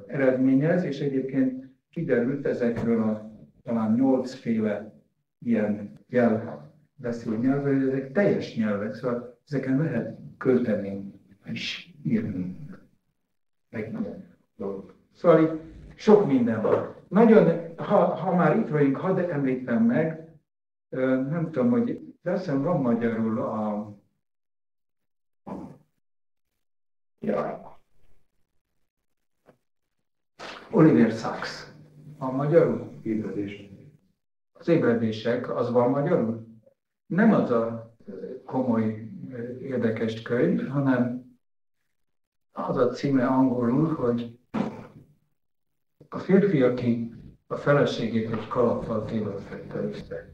eredményez, és egyébként kiderült ezekről talán 8 féle ilyen beszélő nyelvről, hogy ezek teljes nyelvek, szóval ezeken lehet költeni és írni. Szóval itt sok minden van. Nagyon, ha már itt vagyunk, hadd említem meg, nem tudom, hogy de azt hiszem van magyarul Oliver Sacks. A magyarul? Ébredés. Az ébredések, az van magyarul? Nem az a komoly, érdekes könyv, hanem az a címe angolul, hogy a férfi, aki a feleségét egy kalappal tévesztette össze.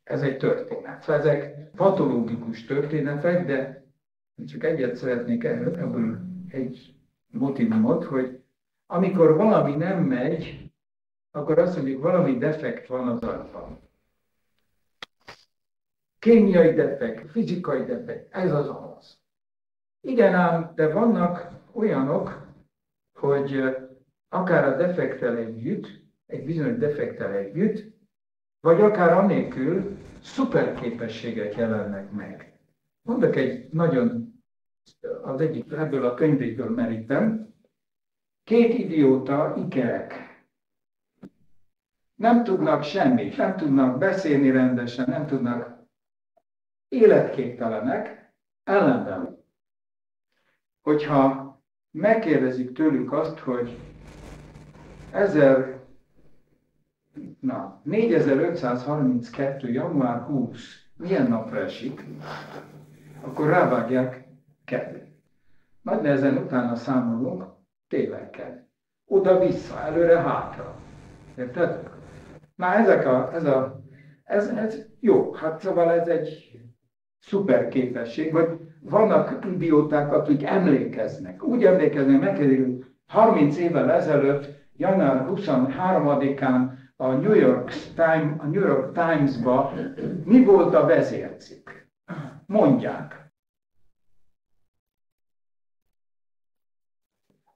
Ez egy történet. Szóval ezek patológikus történetek, de csak egyet szeretnék ebből egy motivumot, hogy amikor valami nem megy, akkor azt mondjuk, valami defekt van az agyban. Kémiai defekt, fizikai defekt, ez az. Igen ám, de vannak olyanok, hogy akár a defekttel együtt, egy bizonyos defekttel együtt, vagy akár annélkül szuperképességek jelennek meg. Mondok egy nagyon, az egyik ebből a könyvéből merítem, 2 idióta ikerek. Nem tudnak semmit, nem tudnak beszélni rendesen, nem tudnak, életképtelenek, ellenben. Hogyha megkérdezik tőlük azt, hogy 4532. január 20 milyen napra esik, akkor rávágják 2. Nagy nehezen utána számolunk, tényleg kell. Oda-vissza, előre-hátra. Érted? Na ez jó, hát szóval ez egy szuper képesség, vagy vannak idióták, akik emlékeznek. Úgy emlékeznek, megkérdezik, 30 évvel ezelőtt, január 23-án a New York Times-ba mi volt a vezércikk? Mondják.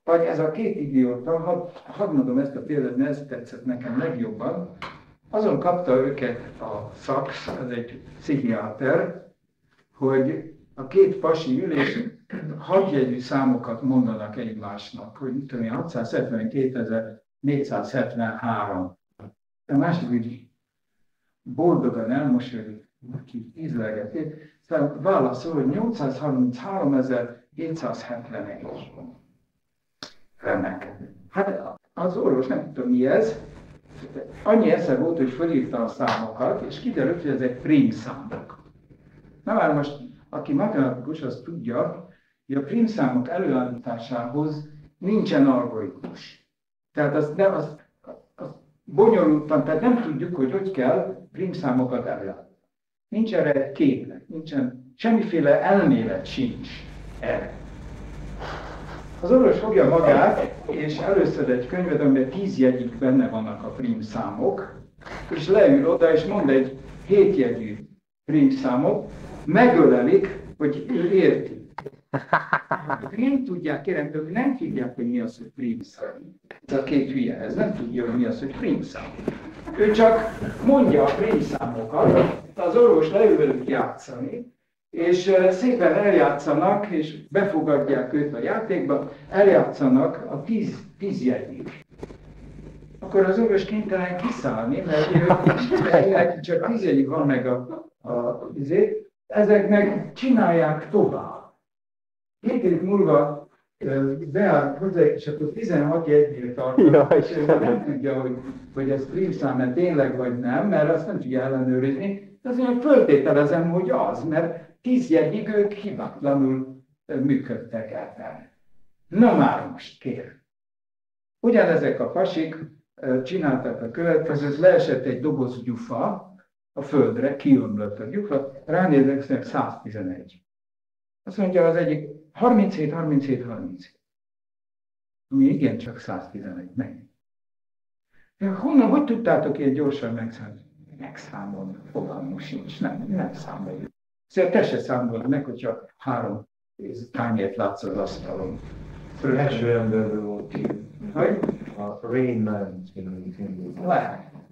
Vagy ez a 2 idióta, hadd mondom ezt a példát, mert ez tetszett nekem legjobban, azon kapta őket a Sachs, ez egy pszichiáter, hogy a 2 pasi ülés 6 jegyű számokat mondanak egymásnak, hogy mit tudom én, 672.473. A másik úgy boldogan elmosolyog, ki ízlelgeti, szóval válaszol, hogy 833.771. Remek. Hát az orvos nem tudta, mi ez. Annyi esze volt, hogy fölírta a számokat, és kiderült, hogy ezek prímszámok. Na már most, aki matematikus, az tudja, hogy a prímszámok előállításához nincsen algoritmus. Tehát az bonyolultan, tehát nem tudjuk, hogy kell prímszámokat előállítani. Nincs erre képlet, nincsen, semmiféle elmélet sincs erre. Az orvos fogja magát, és először egy könyvet, amiben 10 jegyig benne vannak a prímszámok, és leül oda, és mond egy 7 jegyű prímszámot, megölelik, hogy ő érti. Nem tudják, kérem, ők nem tudják, hogy mi az, hogy prímszám. Ez a 2 hülye, ez nem tudja, hogy mi az, hogy prímszám. Ő csak mondja a prímszámokat, az orvos leül velük játszani, és szépen eljátszanak, és befogadják őt a játékba, eljátszanak a 10 jegyig. Akkor az orvos kénytelen kiszállni, mert csak 10 jegyig van meg ezek meg csinálják tovább. 7 év múlva beáll hozzá, és akkor 16 jegynél tartanak, és nem tudja, hogy ez prímszám tényleg vagy nem, mert azt nem tudja ellenőrizni. De azért föltételezem, hogy az, mert 10 jegyig ők hibátlanul működtek ebben. Na már most, kérem. Ugyanezek a pasik csináltak a következőt, leesett egy doboz gyufa a földre, kiömlött a gyufa, ránézek, 111. Azt mondja az egyik, 37. Ami igencsak 111, meg. Honnan, hogy tudtátok ilyen gyorsan megszámolni? Megszámolni, fogalmam sincs, nem számoljuk. Szóval te se számolod meg, hogyha 3 tányért látsz az asztalon. Első emberből volt ki. Hogy? A Rain Man.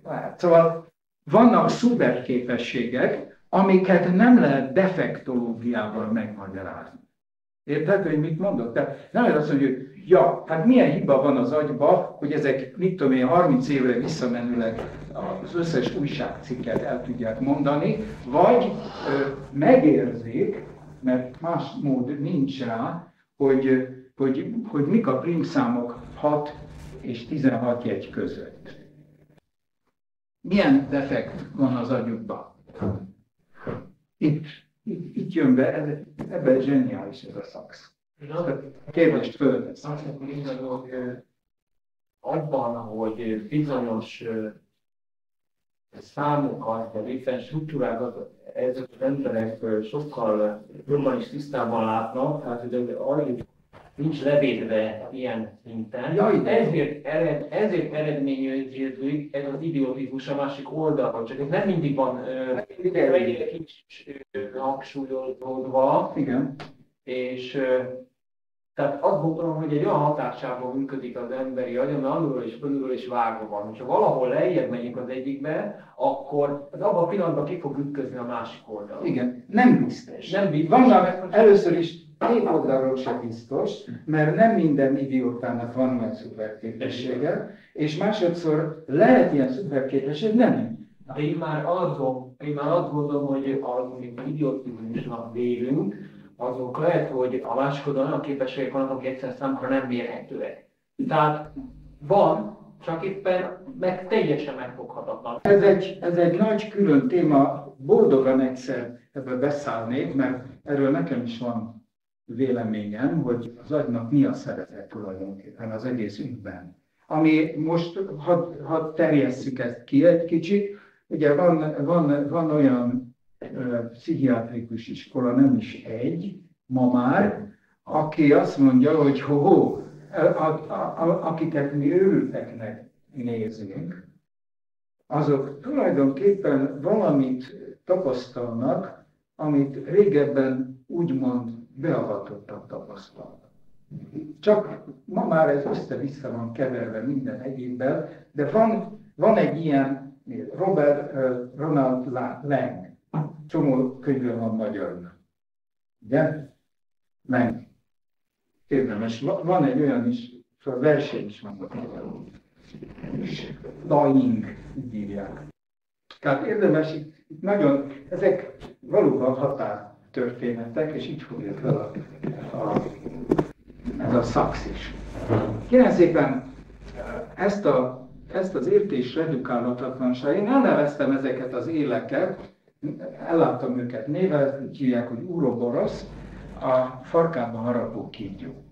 Lehet. Szóval vannak szuperképességek, amiket nem lehet defektológiával megmagyarázni. Érted, hogy mit mondok? Tehát nem lehet azt mondani, hogy ja, hát milyen hiba van az agyba, hogy ezek, mit tudom én, 30 évre visszamenőleg az összes újságcikket el tudják mondani, vagy megérzik, mert más mód nincs rá, hogy mik a prímszámok 6 és 16 jegy között. Milyen defekt van az agyukban? Itt jön be, ebben zseniális ez a Sachs. Kérdést fölvesz. Azt mondom, hogy abban, hogy bizonyos számokat, vagy éppen struktúrákat ezek az emberek sokkal jobban is tisztában látnak, tehát hogy annyi nincs levédve ilyen szinten. Ja, Ezért eredményezik ez az idiotizmus a másik oldalon. Csak ez nem mindig van mennyire kicsit hangsúlyozódva. Igen. És tehát azt gondolom, hogy egy olyan hatásában működik az emberi agy, ami alulról és fölülről is vágva van. Ha valahol lejjebb megyünk az egyikbe, akkor az abban a pillanatban ki fog ütközni a másik oldalon. Igen, nem biztos. Nem biztos. Vannak először is két oldalról sem biztos, mert nem minden idiótának van nagy szuperképessége, és másodszor lehet ilyen szuperképesség, nem. De én már azt gondolom, hogy amit idiotizmusnak vélünk, azok lehet, hogy a másik oldalon olyan képességek vannak, amik egyszerűen számunkra nem mérhetőek. Tehát van, csak éppen teljesen megfoghatatlan. Ez egy nagy külön téma, boldogan egyszer ebbe beszállnék, mert erről nekem is van véleményem, hogy az agynak mi a szerepe tulajdonképpen az egész ügyben. Ami most, ha terjesszük ezt ki egy kicsit, ugye van olyan pszichiátrikus iskola, nem is egy, ma már, aki azt mondja, hogy akiket mi őrülteknek nézünk, azok tulajdonképpen valamit tapasztalnak, amit régebben úgymond beavatottak tapasztalnak. Csak ma már ez össze-vissza van keverve minden egyébben, de van egy ilyen Ronald Lang, csomó könyve van magyarul. Ugye? Lang. Érdemes. Van egy olyan is, szóval verseny is van. Dying, így írják. Tehát érdemes, itt nagyon, ezek valóban határtörténetek, és így fogja fel ez a szax is. Kérem szépen, ezt az értés redukálhatatlanság, én elneveztem ezeket az éleket, elláttam őket néven, így hívják, hogy Ouroboros, a farkában harapó kígyó.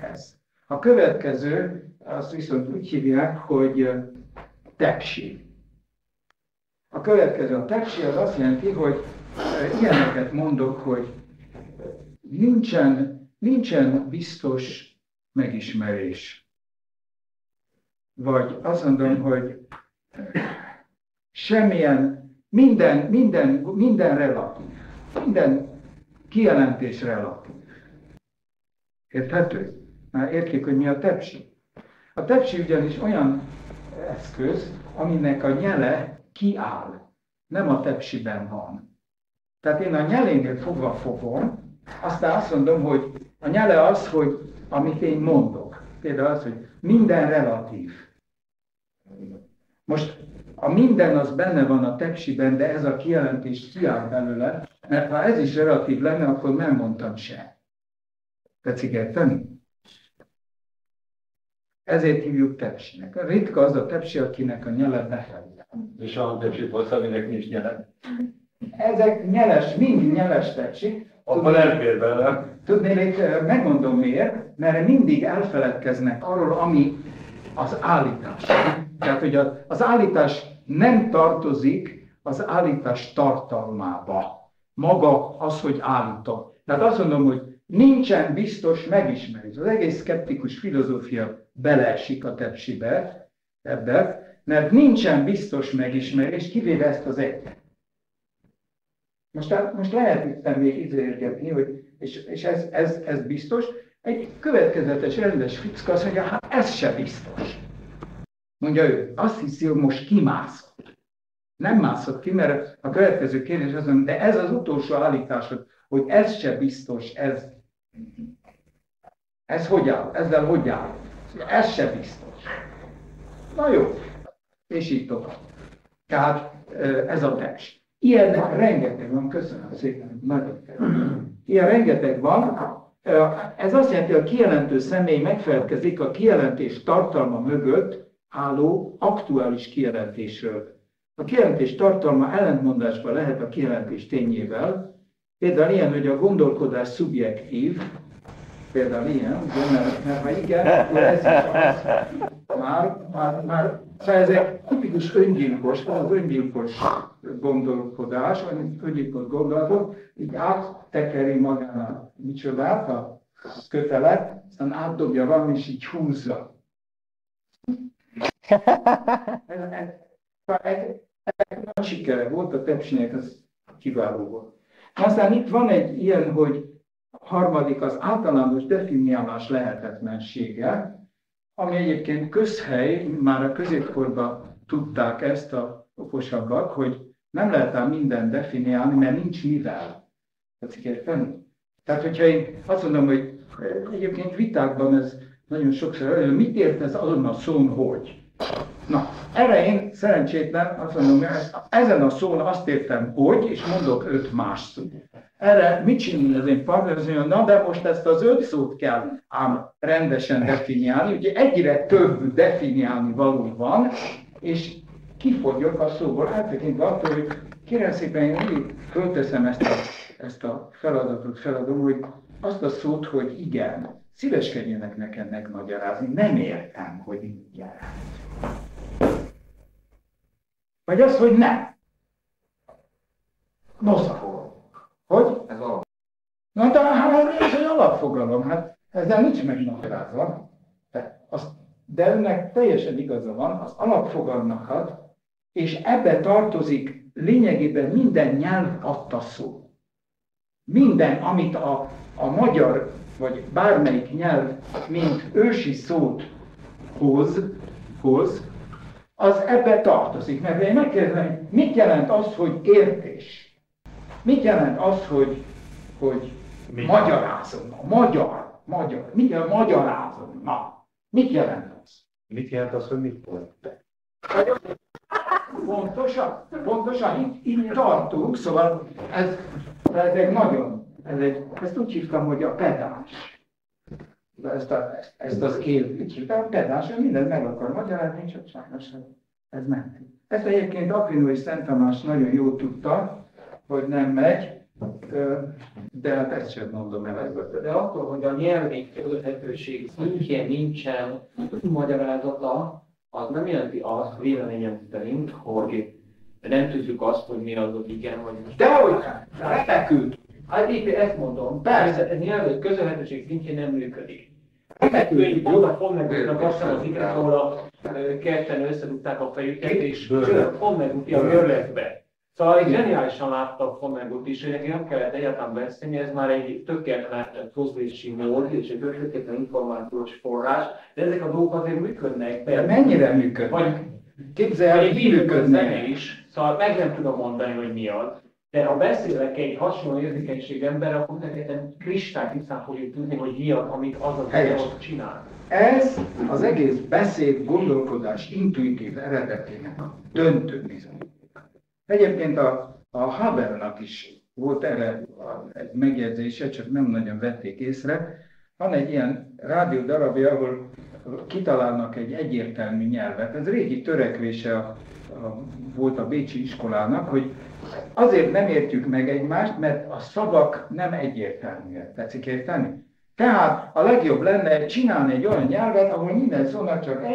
Ez. A következő, azt viszont úgy hívják, hogy tepsi. A következő, a tepsi az azt jelenti, hogy ilyeneket mondok, hogy nincsen biztos megismerés. Vagy azt mondom, hogy semmilyen, minden relatív. Minden kijelentés relatív. Érthető? Már értjük, hogy mi a tepsi. A tepsi ugyanis olyan eszköz, aminek a nyele kiáll. Nem a tepsiben van. Tehát én a nyelénél fogva fogom, aztán azt mondom, hogy a nyele az, hogy amit én mondok. Például az, hogy minden relatív. Most a minden az benne van a tepsiben, de ez a kijelentés kiáll belőle, mert ha ez is relatív lenne, akkor nem mondtam se. Tetszik érteni? Ezért hívjuk tepsinek. Ritka az a tepsi, akinek a nyele befelé. És a tepsit hozza, aminek nincs nyele. Ezek nyeles, mindig nyeles tepsik. Abban elfér bele. Tudnék, megmondom miért, mert mindig elfeledkeznek arról, ami az állítás. Tehát, hogy az állítás nem tartozik az állítás tartalmába. Maga az, hogy állítom. Tehát azt mondom, hogy nincsen biztos megismerés. Az egész szkeptikus filozófia beleesik a tepsibe, ebbe, mert nincsen biztos megismerés, kivéve ezt az egyet. Most lehet itt még izérgetni, hogy és ez biztos. Egy következetes, rendes ficka azt mondja, hát ez se biztos. Mondja ő, azt hiszi, hogy most kimászott. Nem mászott ki, mert a következő kérdés az mondja, de ez az utolsó állításod, hogy ez se biztos, ez hogy áll? Ezzel hogy áll? Ez se biztos. Na jó, és így tovább. Tehát ez a test. Ilyen rengeteg van, köszönöm szépen, nagyon kell. Ilyen rengeteg van. Ez azt jelenti, hogy a kijelentő személy megfelelkezik a kijelentés tartalma mögött álló aktuális kijelentésről. A kijelentés tartalma ellentmondásban lehet a kijelentés tényével. Például ilyen, hogy a gondolkodás szubjektív, például ilyen, mert ha igen, akkor ez is az. Már szóval ezek tipikus öngyilkos, az öngyilkos gondolkodás, vagy öngyilkos gondolatot, így áttekeri magának micsodát, a kötelet, aztán átdobja valami, és így húzza. Ennek nagy sikere volt, a Tepsinek az kiváló volt. Aztán itt van egy ilyen, hogy harmadik az általános definiálás lehetetlensége, ami egyébként közhely, már a középkorban tudták ezt a okosabbak, hogy nem lehet ám mindent definiálni, mert nincs mivel. Tetszik érteni? Tehát, hogyha én azt mondom, hogy egyébként vitákban ez nagyon sokszor, hogy mit ért ez azon a szón, hogy? Na, erre én szerencsétlen azt mondom, hogy ezen a szón azt értem, hogy, és mondok 5 más szót. Erre mit csinál az én partner? Azt mondja, na de most ezt az 5 szót kell ám rendesen definiálni, ugye egyre több definiálni való van, és kifogyok a szóból, áttekintve attól, hogy kérem szépen, én mindig fölteszem ezt a feladatot, feladom, hogy azt a szót, hogy igen, szíveskedjenek nekem megmagyarázni, nem értem, hogy mit jelent. Vagy az, hogy nem. Noszakolom. Hogy? Ez alap. Na, de hát ez egy alapfogalom, hát ezzel nincs megmagyarázva. De önnek teljesen igaza van, az alapfogalmakat, és ebbe tartozik lényegében minden nyelv adta szó. Minden, amit a magyar, vagy bármelyik nyelv, mint ősi szót hoz, az ebbe tartozik. Mert én megkérdezem, hogy mit jelent az, hogy értés? Mit jelent az, hogy magyarázom? Magyar. Mit jelent magyarázom? Na, mit jelent az? Mit jelent az, hogy mit volt? Pontosan így tartunk, szóval ez egy nagyon, ezt úgy hívtam, hogy a pedás. Ezt az úgy hívtam, pedás, hogy mindent meg akar magyarázni, csak sajnos ez ment. Ezt egyébként Aquino és Szent Tamás nagyon jól tudta, hogy nem megy, de hát ezt sem mondom el. De attól, hogy a nyelvi követhetőség szintjén nincsen magyarázata, az nem jelenti azt, véleményem szerint, hogy nem tudjuk azt, hogy mi az, hogy igen vagy most. Dehogy nem, repekült. Hát épp ezt mondom, persze, ez nyelvi közölhetőség szintjén nem működik. Repekült. Oda Fonneguttnak azt hiszem az igaz, ahol ketten összedugták a fejüket, és Fonnegutti a mérlegbe. Szóval egy zseniálisan látta Fonnegut is, hogy neki nem kellett egyáltalán beszélni, ez már egy tökéletlen közlési mód, és egy tökéletlen információs forrás, de ezek a dolgok azért működnek. De mennyire működnek? Vagy Képzelj, egy működnek. zene is, szóval meg nem tudom mondani, hogy mi az. De ha beszélek egy hasonló érzékenységű emberrel, akkor mindenképpen kristálytisztán fogjuk tudni, hogy mi az, amit az a zene ott csinál. Ez az egész beszéd, gondolkodás intuitív eredetének a döntő bizonyíték. Egyébként a Habernak is volt erre egy megjegyzése, csak nem nagyon vették észre. Van egy ilyen rádiódarabja, ahol kitalálnak egy egyértelmű nyelvet. Ez régi törekvése volt a bécsi iskolának, hogy azért nem értjük meg egymást, mert a szavak nem egyértelműek. Tetszik érteni? Tehát a legjobb lenne csinálni egy olyan nyelvet, ahol minden szónak csak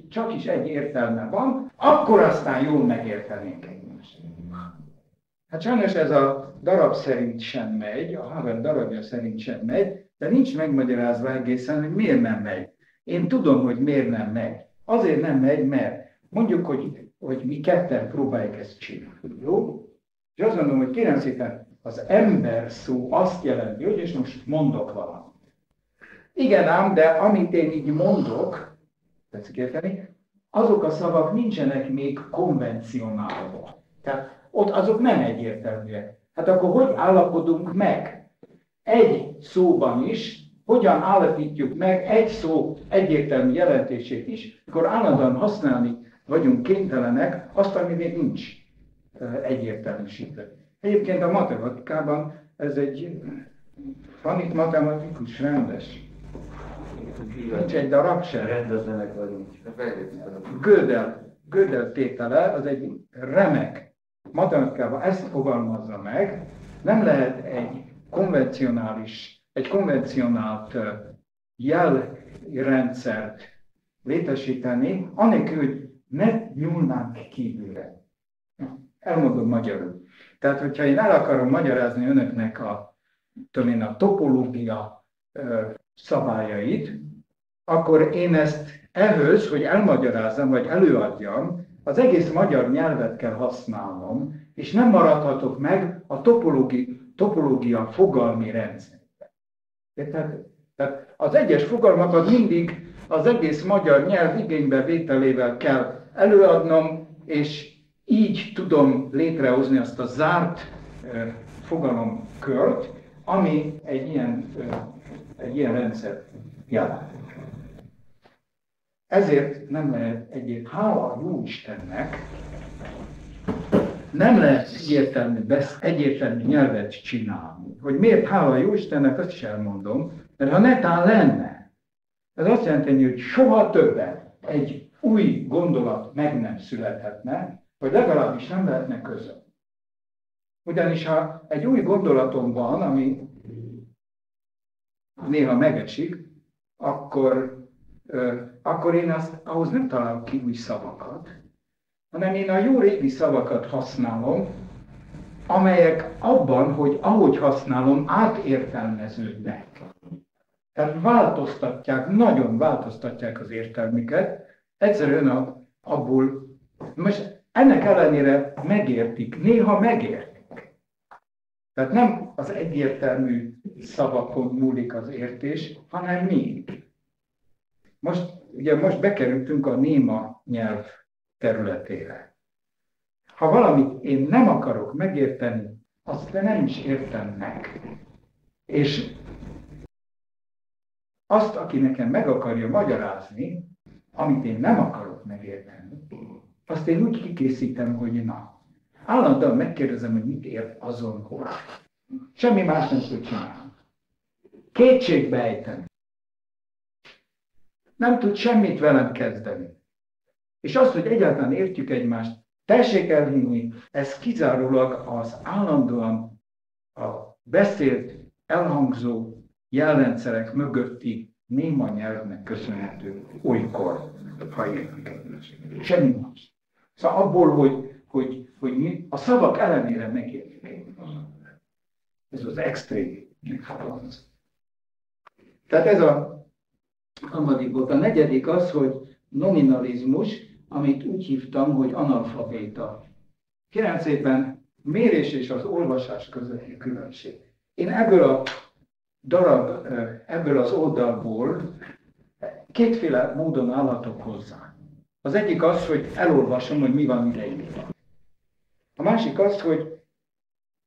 csak is egy értelme van, akkor aztán jól megértenénk egymást. Hát sajnos ez a darab szerint sem megy, a Haber darabja szerint sem megy, de nincs megmagyarázva egészen, hogy miért nem megy. Én tudom, hogy miért nem megy. Azért nem megy, mert mondjuk, hogy mi ketten próbáljuk ezt csinálni. Jó? És azt mondom, hogy kérem szépen, az ember szó azt jelenti, hogy és most mondok valamit. Igen ám, de amit én így mondok, tetszik érteni, azok a szavak nincsenek még konvencionálva. Tehát ott azok nem egyértelműek. Hát akkor hogy állapodunk meg? Egy szóban is, hogyan állapítjuk meg egy szó egyértelmű jelentését is, akkor állandóan használni vagyunk kénytelenek azt, ami még nincs egyértelműsítve. Egyébként a matematikában ez van itt matematikus rendes. Nincs egy darab sem. Rendezlenek vagyunk. Gödel tétele az egy remek. Matematikában ezt fogalmazza meg, nem lehet egy konvencionált jelrendszert létesíteni, anélkül, hogy ne nyúlnánk kívülre. Elmondom magyarul. Tehát, hogyha én el akarom magyarázni önöknek a topológia szabályait, akkor én ezt ehhez, hogy elmagyarázzam, vagy előadjam, az egész magyar nyelvet kell használnom, és nem maradhatok meg a topológia fogalmi rendszerben. Tehát az egyes fogalmakat mindig az egész magyar nyelv igénybevételével kell előadnom, és így tudom létrehozni azt a zárt fogalomkört, ami egy ilyen rendszer jelent. Ezért nem lehet hála jó Istennek, nem lehet egyértelmű nyelvet csinálni. Hogy miért hála jó Istennek, azt is elmondom, mert ha netán lenne, ez azt jelenti, hogy soha többet egy új gondolat meg nem születhetne, vagy legalábbis nem lehetne közöm. Ugyanis ha egy új gondolatom van, ami néha megesik, akkor én ahhoz nem találok ki új szavakat, hanem én a jó régi szavakat használom, amelyek abban, hogy ahogy használom, átértelmeződnek. Tehát nagyon változtatják az értelmüket, egyszerűen abból, most ennek ellenére megértik, néha megértik. Tehát nem az egyértelmű szavakon múlik az értés, hanem mi. Most bekerültünk a néma nyelv területére. Ha valamit én nem akarok megérteni, azt nem is értem meg. És azt, aki nekem meg akarja magyarázni, amit én nem akarok megérteni, azt én úgy kikészítem, hogy na. Állandóan megkérdezem, hogy mit ért azon, hogy. Semmi más nem tud csinálni. Kétségbe ejteni. Nem tud semmit velem kezdeni. És azt, hogy egyáltalán értjük egymást, tessék elhinni, ez kizárólag az állandóan a beszélt, elhangzó jelrendszerek mögötti néma nyelvnek köszönhető olykor, ha értjük egymást. Semmi más. Szóval abból, hogy mi a szavak ellenére megértjük egymást. Ez az extrém megfogalmaz. Tehát ez a harmadik volt. A negyedik az, hogy nominalizmus, amit úgy hívtam, hogy analfabéta. Kérem szépen, mérés és az olvasás közötti különbség. Én ebből az oldalból kétféle módon állhatok hozzá. Az egyik az, hogy elolvasom, hogy mi van ideírva. A másik az, hogy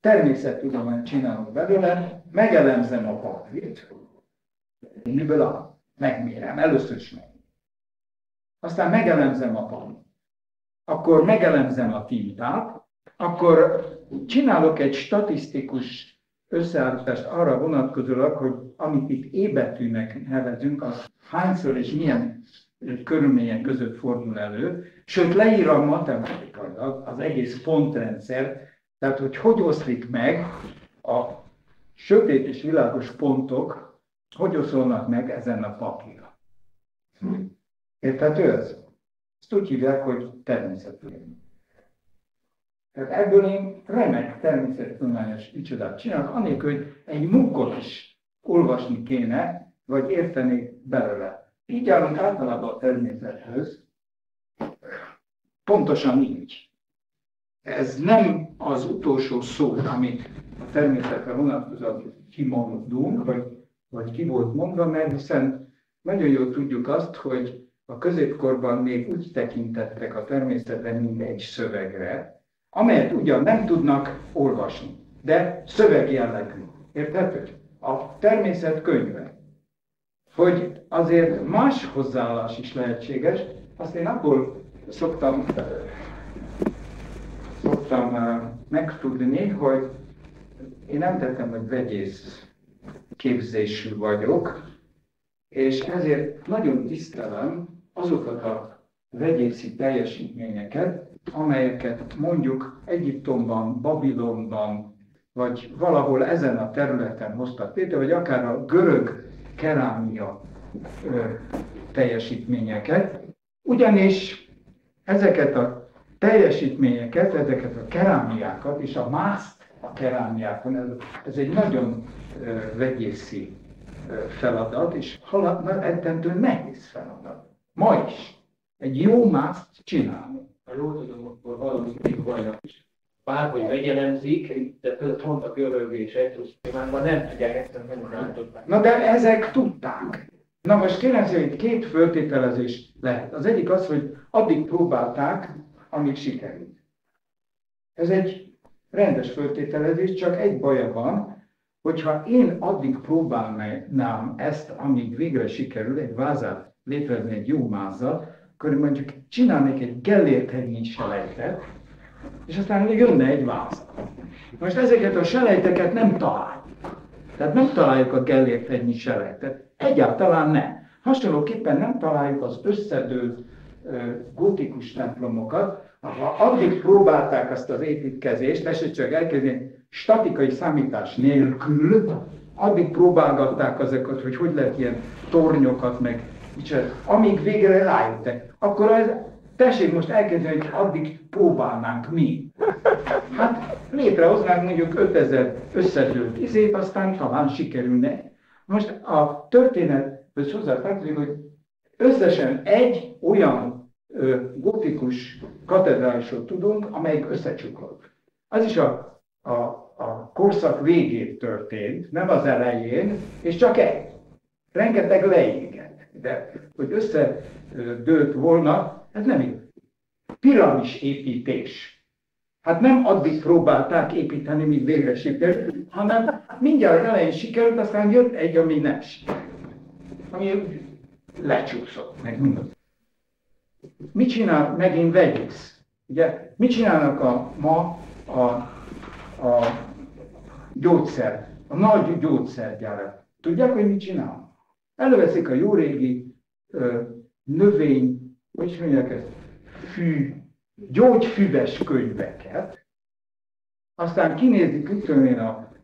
természettudományt csinálok belőle, megelemzem a papírt, miből áll. Megmérem, először is meg. Aztán megelemzem a papírt. Akkor megelemzem a tintát, akkor csinálok egy statisztikus összeállítást arra vonatkozólag, hogy amit itt E betűnek nevezünk, az hányszor és milyen körülmények között fordul elő, sőt leírom matematikailag az egész pontrendszer, tehát hogy oszlik meg a sötét és világos pontok, hogy oszolnak meg ezen a papíron. Érthető ez? Ezt úgy hívják, hogy természettudomány. Tehát ebből én remek természettudományos ücsodát csinálok, anélkül, hogy egy munkot is olvasni kéne, vagy érteni belőle. Így állunk általában a természethez. Pontosan így. Ez nem az utolsó szó, amit a természetre vonatkozóan kimondunk, vagy ki volt mondva, mert hiszen nagyon jól tudjuk azt, hogy a középkorban még úgy tekintettek a természetre, mint egy szövegre, amelyet ugyan nem tudnak olvasni, de szövegjellegű. Érthető? A természet könyve. Hogy azért más hozzáállás is lehetséges, azt én abból szoktam megtudni, hogy én nem tettem, hogy vegyész képzésű vagyok, és ezért nagyon tisztelem azokat a vegyészi teljesítményeket, amelyeket mondjuk Egyiptomban, Babilonban, vagy valahol ezen a területen hoztak létre, vagy akár a görög kerámia teljesítményeket. Ugyanis ezeket a teljesítményeket, ezeket a kerámiákat és a mászt a kerámiákon, ez egy nagyon vegyészi feladat, és ettentől nehéz feladat. Ma is. Egy jó mászt csinálni. Ha jól tudom, akkor valamelyik bajnak is. Bárhogy megjelenzik, de pont a görögés egyszerűségében nem tudják egyszerűen megmutatni. Na de ezek tudták. Na most kérem szépen, hogy két föltételezés lehet. Az egyik az, hogy addig próbálták, amíg sikerült. Ez egy rendes föltételezés, csak egy baja van, hogyha én addig próbálnám ezt, amíg végre sikerül egy vázát létrehozni egy jó mázzal, akkor mondjuk csinálnék egy Gellért-hegyi selejtet, és aztán jönne egy váz. Most ezeket a selejteket nem találjuk. Tehát nem találjuk a Gellért-hegyi selejtet. Egyáltalán nem. Hasonlóképpen nem találjuk az összedőlt gótikus templomokat. Ha addig próbálták azt az építkezést, tessék csak elkezdeni statikai számítás nélkül, addig próbálgatták azokat, hogy lehet ilyen tornyokat meg, amíg végre rájöttek. Akkor tessék most elkezdeni, hogy addig próbálnánk mi. Hát létrehoznánk mondjuk 5000 összedőlt izét, aztán talán sikerülne. Most a történethez hozzátartozik, hogy összesen egy olyan gotikus katedrálisot tudunk, amelyik összecsuklott. Az is a korszak végén történt, nem az elején, és csak egy. Rengeteg leégett. De hogy összedőlt volna, ez nem igaz. Piramis építés. Hát nem addig próbálták építeni, míg végre sikerült, hanem mindjárt elején sikerült, aztán jött egy, ami nem sikerült. Ami lecsúszott, meg minden. Mit csinál megint vegyész? Ugye, mit csinálnak ma a gyógyszer, a nagy gyógyszergyárak? Tudják, hogy mit csinálnak? Előveszik a jó régi növény, hogy mondják ezt, gyógyfüves könyveket, aztán kinézik, mit tudom én, a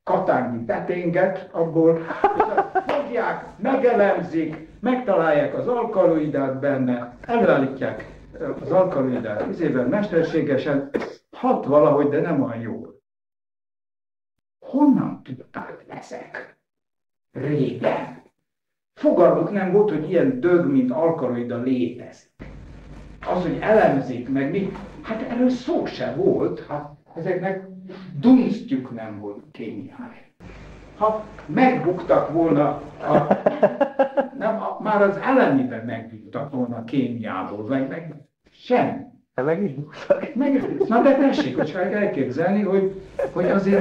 katányi beténget abból, és fogják, megelemzik, megtalálják az alkaloidát benne, előállítják az alkaloidát izével mesterségesen, hat valahogy, de nem olyan jól. Honnan tudták ezek? Régen. Fogalmuk nem volt, hogy ilyen dög, mint alkaloida létezik. Az, hogy elemzik meg mi, hát erről szó se volt, hát ezeknek dunsztjuk nem volt kémiája. Ha megbuktak volna, már az elemiben megbuktak volna a kémiából, meg semmi. Meg is buktak. Na de tessék, hogy csak elképzelni, hogy azért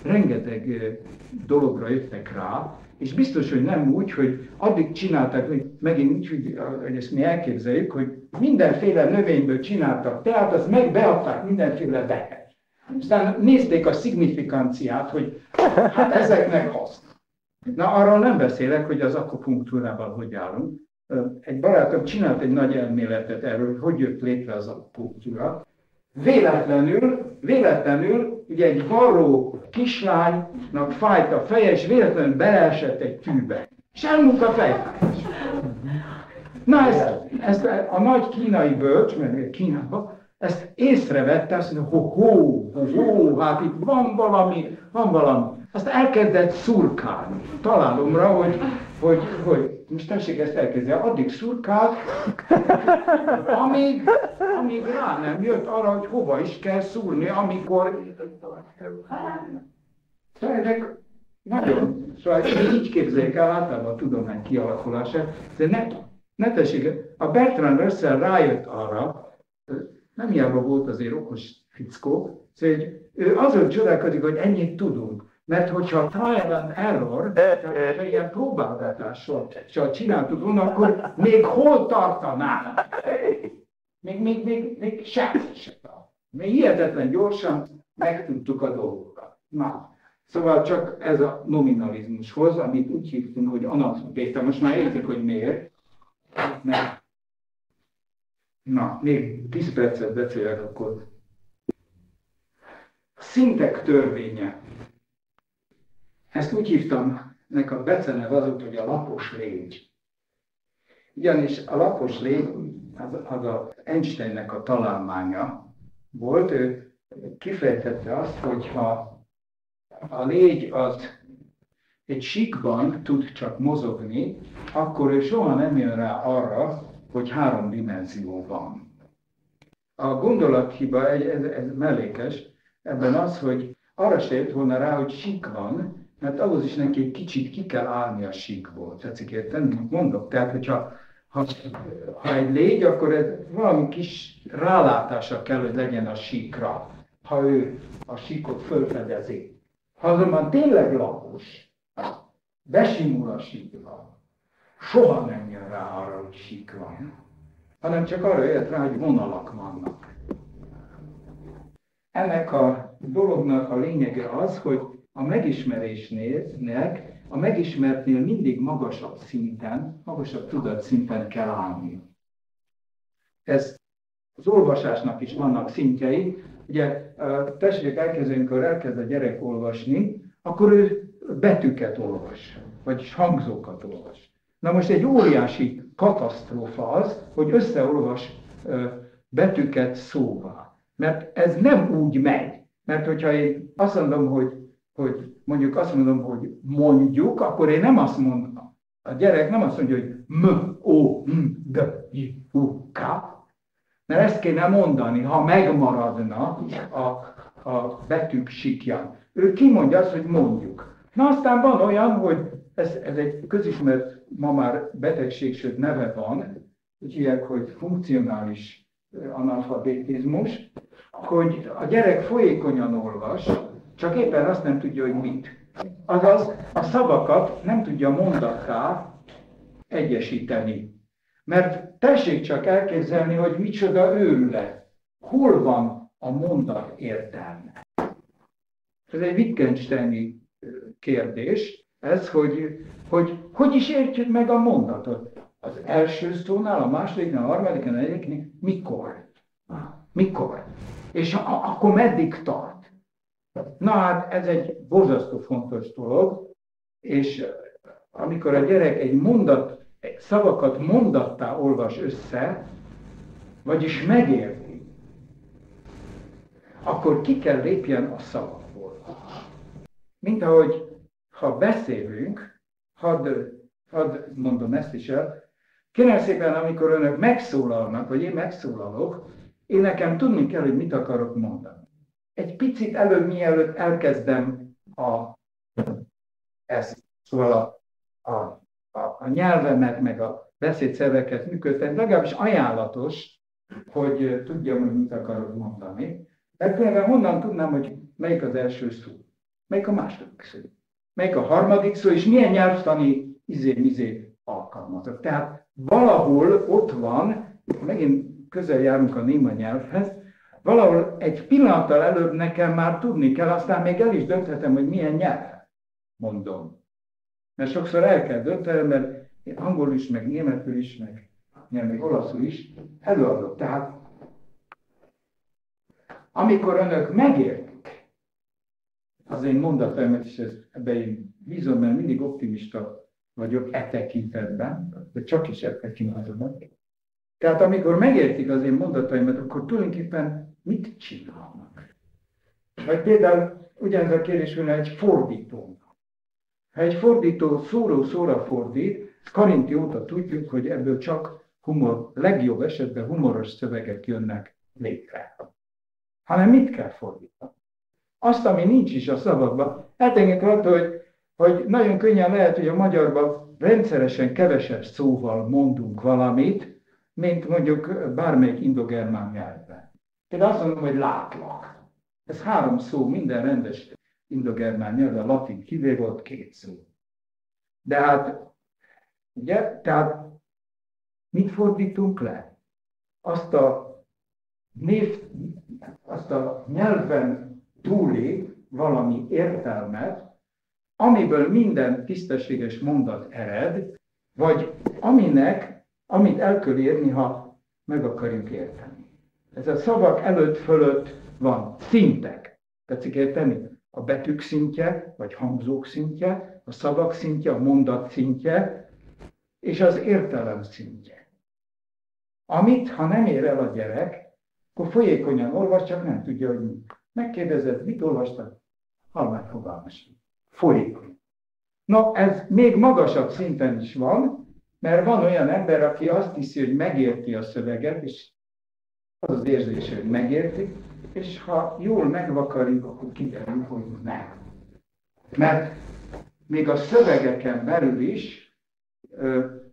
rengeteg dologra jöttek rá, és biztos, hogy nem úgy, hogy addig csináltak, hogy megint úgy, hogy ezt mi elképzeljük, hogy mindenféle növényből csináltak teát, azt megbeadták mindenféle behet. Aztán nézték a szignifikánciát, hogy hát ezeknek haszna. Na, arról nem beszélek, hogy az akupunktúrával hogy állunk. Egy barátom csinált egy nagy elméletet erről, hogy jött létre az akupunktúra. Véletlenül, ugye egy varró kislánynak fájt a feje, és véletlenül beleesett egy tűbe. És elmúlt a fejfájás. Na ezt a nagy kínai bölcs, mert Kínában, ezt észrevette, azt mondja, hát itt van valami. Azt elkezdett szurkálni. Találomra, hogy most tessék ezt elkezdeni, addig szurkált, amíg rá nem jött arra, hogy hova is kell szúrni, amikor... Szóval ezek nagyon... Szóval így képzeljék el általában a tudomány kialakulását, de ne tessék, a Bertrand Russell rájött arra, nem hiába volt azért okos fickó, szóval ő azon csodálkozik, hogy ennyit tudunk. Mert hogyha trial and error, ha ilyen próbálgatással csináltuk volna, akkor még hol tartanánk? Még semmi se tart. Még hihetetlen gyorsan megtudtuk a dolgokat. Na, szóval csak ez a nominalizmushoz, amit úgy hívtunk, hogy analfabéta. Most már értik, hogy miért. Mert... Na, még 10 percet beszélek, akkor... Szintek törvénye. Ezt úgy hívtam, nek a beceneve az volt, hogy a lapos légy. Ugyanis a lapos légy az a Einsteinnek a találmánya volt. Ő kifejtette azt, hogy ha a légy az egy síkban tud csak mozogni, akkor ő soha nem jön rá arra, hogy 3 dimenzió van. A gondolathiba, ez mellékes, ebben az, hogy arra se jött volna rá, hogy sík van, mert ahhoz is neki egy kicsit ki kell állni a síkból. Tetszik érteni? Mondok, tehát, hogyha ha egy légy, akkor ez valami kis rálátása kell, hogy legyen a síkra, ha ő a síkot fölfedezi. Ha azonban tényleg lapos, besimul a síkra, soha nem jön rá arra, hogy sík van, hanem csak arra jött rá, hogy vonalak vannak. Ennek a dolognak a lényege az, hogy a megismerésnek, a megismertnél mindig magasabb szinten, magasabb tudatszinten kell állni. Ez az olvasásnak is vannak szintjei. Ugye tessék elkezdeni, amikor elkezd a gyerek olvasni, akkor ő betűket olvas, vagyis hangzókat olvas. Na most egy óriási katasztrófa az, hogy összeolvas betűket szóval. Mert ez nem úgy megy. Mert hogyha én azt mondom, hogy mondjuk azt mondom, hogy mondjuk, akkor én nem azt mondom. A gyerek nem azt mondja, hogy m, o, m, d, i, u, k. Mert ezt kéne mondani, ha megmaradna a betűk síkján. Ő kimondja azt, hogy mondjuk. Na aztán van olyan, hogy ez egy közismert, ma már betegség, sőt neve van, úgy hívják, hogy funkcionális analfabetizmus, hogy a gyerek folyékonyan olvas, csak éppen azt nem tudja, hogy mit. Azaz a szavakat nem tudja mondattá egyesíteni. Mert tessék csak elképzelni, hogy micsoda őrület. Hol van a mondat értelme? Ez egy Wittgensteini kérdés, ez, hogy is értjük meg a mondatot. Az első szónál, a másodiknál, a harmadiknál, a negyediknél, mikor? Mikor? És akkor meddig tart? Na hát ez egy borzasztó fontos dolog, és amikor a gyerek egy szavakat mondattá olvas össze, vagyis megérti, akkor ki kell lépjen a szavakból. Mint ahogy, ha beszélünk, hadd mondom ezt is el, kérem szépen, amikor önök megszólalnak, vagy én megszólalok, én nekem tudni kell, hogy mit akarok mondani. Egy picit előbb, mielőtt elkezdem szóval a nyelvemet, meg a beszédszerveket működtetni, legalábbis ajánlatos, hogy tudjam, hogy mit akarok mondani. Ekkor honnan tudnám, hogy melyik az első szó, melyik a második szó, melyik a harmadik szó, és milyen nyelvtani alkalmazok. Tehát valahol ott van, megint közel járunk a néma nyelvhez, valahol egy pillanattal előbb nekem már tudni kell, aztán még el is dönthetem, hogy milyen nyelv mondom. Mert sokszor el kell döntenem, mert én angolul is, meg németül is, meg még olaszul is előadok. Tehát amikor önök megértik az én mondataimat, és ebben én bízom, mert mindig optimista vagyok e tekintetben, de csak is e tekintetben. Tehát amikor megértik az én mondataimat, akkor tulajdonképpen mit csinálnak? Vagy például ugyanez a kérdés volna egy fordítónak. Ha egy fordító szóról-szóra fordít, Karinti óta tudjuk, hogy ebből csak legjobb esetben humoros szövegek jönnek létre. Hanem mit kell fordítani? Azt, ami nincs is a szavakban. Eltengek attól, hogy nagyon könnyen lehet, hogy a magyarban rendszeresen kevesebb szóval mondunk valamit, mint mondjuk bármelyik indogermán nyelvben. Például azt mondom, hogy látlak. Ez 3 szó, minden rendes indogermán nyelvben, latin kivéve volt 2 szó. De hát, ugye, tehát mit fordítunk le? Azt a nyelven túli valami értelmet, amiből minden tisztességes mondat ered, vagy amit el kell érni, ha meg akarjuk érteni. Ez a szavak előtt-fölött van szintek. Tetszik érteni? A betűk szintje, vagy hangzók szintje, a szavak szintje, a mondat szintje, és az értelem szintje. Amit, ha nem ér el a gyerek, akkor folyékonyan olvas, csak nem tudja, hogy mit. Megkérdezed, mit olvastad? halvány fogalmas. Folyik. No, ez még magasabb szinten is van, mert van olyan ember, aki azt hiszi, hogy megérti a szöveget, és az az érzés, hogy megérti, és ha jól megvakarjuk, akkor kiderül, hogy nem. Mert még a szövegeken belül is,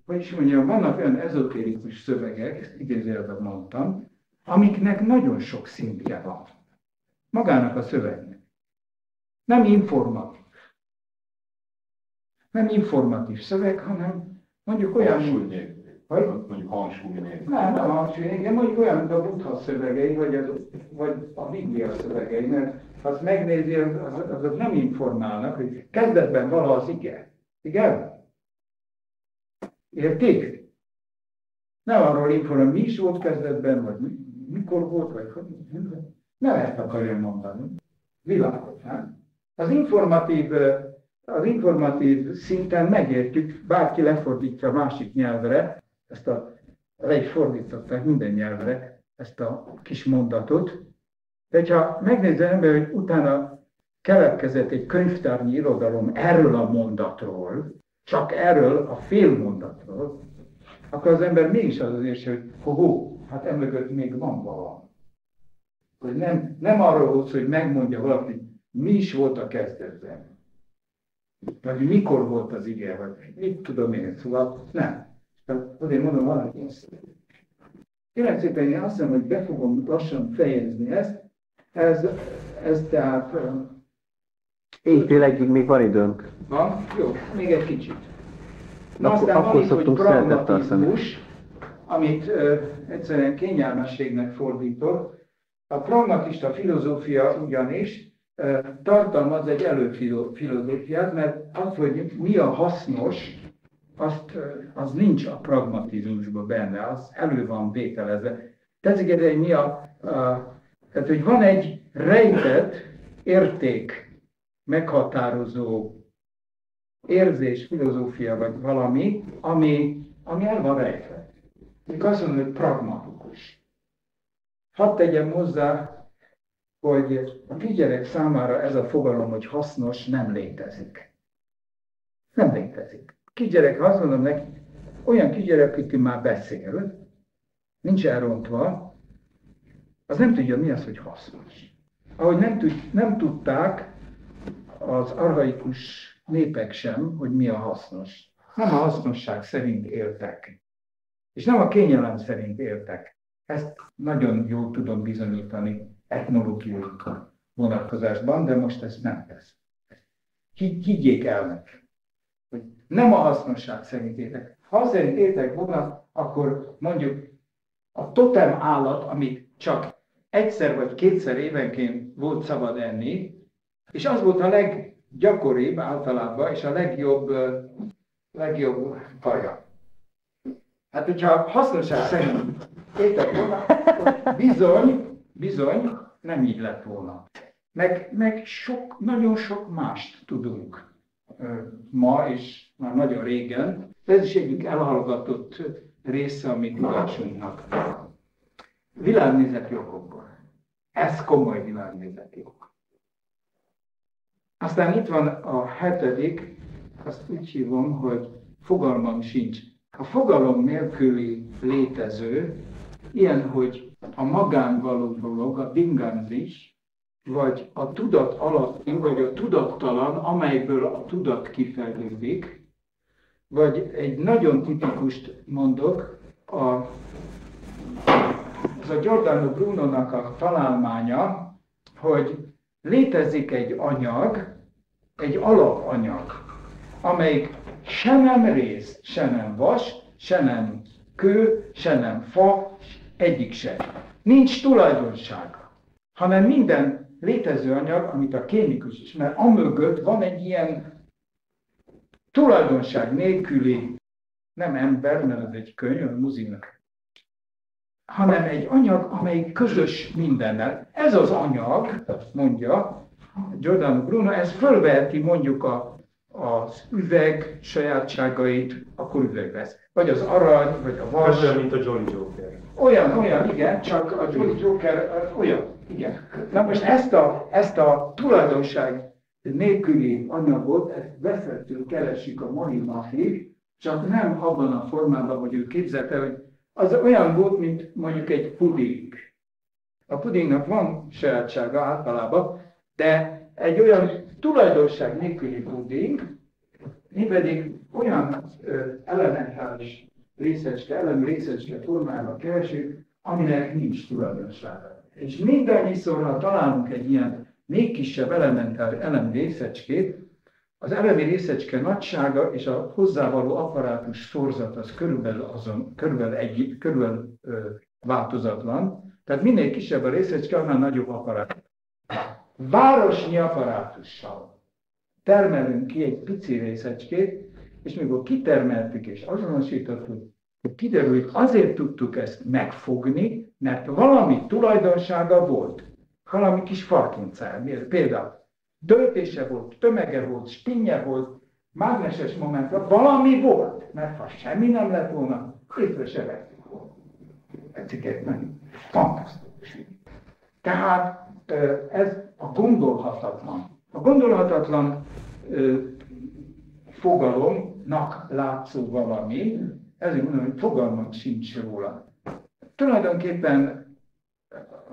hogy is mondjam, vannak olyan ezotérikus szövegek, ezt idézőjelben mondtam, amiknek nagyon sok szintje van. Magának a szövegnek. Nem informatív. Nem informatív szöveg, hanem mondjuk olyan... Hangsúly nélkül. Mondjuk hangsúly nélkül. Nem hangsúly nélkül, mondjuk olyan, mint a Buddha szövegei, vagy a Biblia szövegei, mert ha azt megnézi, azok nem informálnak, hogy kezdetben vala az ige. Igen? Értik? Nem arról informál, mi is volt kezdetben, vagy mikor volt, vagy hogy. Nem ezt akarja mondani. Világos, nem? Az informatív szinten megértjük, bárki lefordítja másik nyelvre, le is fordították minden nyelvre ezt a kis mondatot. De ha megnézi az ember, hogy utána keletkezett egy könyvtárnyi irodalom erről a mondatról, csak erről a fél mondatról, akkor az ember mégis az érzés, hogy hát emögött még van valami. Hogy nem arról volt, hogy megmondja valaki, mi is volt a kezdetben. Vagy mikor volt az ige, vagy mit tudom én, szóval nem. Azért mondom, valaki ezt. Kérlek szépen, én azt hiszem, hogy be fogom lassan fejezni ezt. Ez tehát... Éjfél egyig még van időnk. Van? Jó, még egy kicsit. Na Akkor aztán van itt, hogy szoktunk szerdát tartani. pragmatizmus, amit egyszerűen kényelmességnek fordított. A pragmatista filozófia ugyanis tartalmaz egy előfilozófiát, mert az, hogy mi a hasznos, az nincs a pragmatizmusban benne, az elő van vételezve. Tetszik ez, hogy tehát, hogy van egy rejtett érték meghatározó érzés, filozófia vagy valami, ami el van rejtve. Még azt mondom, hogy pragmatikus. Hadd tegyem hozzá, hogy a kisgyerek számára ez a fogalom, hogy hasznos, nem létezik. Nem létezik. Kisgyerek, ha azt mondom neki, olyan kisgyerek, aki már beszél, nincs elrontva, az nem tudja, mi az, hogy hasznos. Ahogy nem tudták az archaikus népek sem, hogy mi a hasznos. Nem a hasznosság szerint éltek. És nem a kényelem szerint éltek. Ezt nagyon jól tudom bizonyítani etnológiai vonatkozásban, de most ezt nem tesz. Higgyék el nekem, hogy nem a hasznosság szerint éltek. Ha azt szerint éltek volna, akkor mondjuk a totem állat, amit csak egyszer vagy kétszer évenként volt szabad enni, és az volt a leggyakoribb általában, és a legjobb kaja. Hát, hogyha hasznosság szerint éltek volna, akkor bizony nem így lett volna. Meg nagyon sok mást tudunk ma, és már nagyon régen. Ez is egyik elhallgatott része a mi tudásunknak. Világnézeti okokból. Ez komoly világnézeti ok. Aztán itt van a 7., azt úgy hívom, hogy fogalmam sincs. A fogalom nélküli létező, ilyen, hogy a magánvaló dolog, a dinganzis, vagy a tudat alatti, vagy a tudattalan, amelyből a tudat kifejlődik, vagy egy nagyon tipikust mondok, ez a Giordano Bruno-nak a találmánya, hogy létezik egy anyag, egy alapanyag, amelyik se nem rész, se nem vas, se nem kő, se nem fa, egyik sem. Nincs tulajdonsága, hanem minden létező anyag, amit a kémikus ismer, amögött van egy ilyen tulajdonság nélküli, nem ember, mert ez egy könyv, a muzinak, hanem egy anyag, amely közös mindennel. Ez az anyag, mondja Giordano Bruno, ez fölveheti mondjuk az üveg sajátságait, akkor üveg lesz. Vagy az arany, vagy a vas. Olyan, mint a Jolly Joker. Olyan, igen, csak a Jolly Joker olyan, igen. Na most ezt a tulajdonság nélküli anyagot, ezt veszettül keresik a mai napig, csak nem abban a formában, hogy ő képzelte, hogy az olyan volt, mint mondjuk egy puding. A pudingnak van sajátsága általában, de egy olyan tulajdonság nélküli puding, mi pedig olyan elementáris részecske, elemi részecske formába keresünk, aminek nincs tulajdonsága. És mindannyiszor, ha találunk egy ilyen még kisebb elementáris elemi részecskét, az elemi részecske nagysága és a hozzávaló apparátus szorzat az körülbelül változatlan. Tehát minél kisebb a részecske, annál nagyobb apparátus. Városnyi apparátussal termelünk ki egy pici részecskét, és mikor kitermeltük és azonosítottuk, kiderül, hogy azért tudtuk ezt megfogni, mert valami tulajdonsága volt. Valami kis farkincája. Például töltése volt, tömege volt, spinnje volt, mágneses momentum, valami volt. Mert ha semmi nem lett volna, észre se vettük volna. Tetszik meg? Fantasztikus. Tehát ez a gondolhatatlan. A gondolhatatlan fogalomnak látszó valami, ezért mondom, hogy fogalmam sincs róla. Tulajdonképpen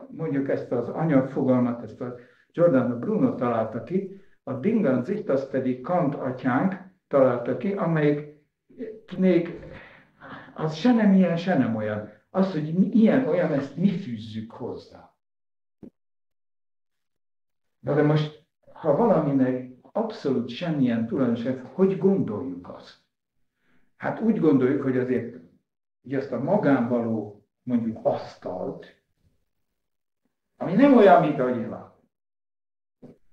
mondjuk ezt az anyagfogalmat, ezt a Giordano Bruno találta ki, a Ding an sich, azt pedig Kant atyánk találta ki, amelyik még az se nem ilyen, se nem olyan. Az, hogy ilyen-olyan, ezt mi fűzzük hozzá. De most, ha valaminek abszolút semmilyen tulajdonság, hogy gondoljuk azt? Hát úgy gondoljuk, hogy azért hogy azt a magánvaló, mondjuk asztalt, ami nem olyan, mint ahogy én látom.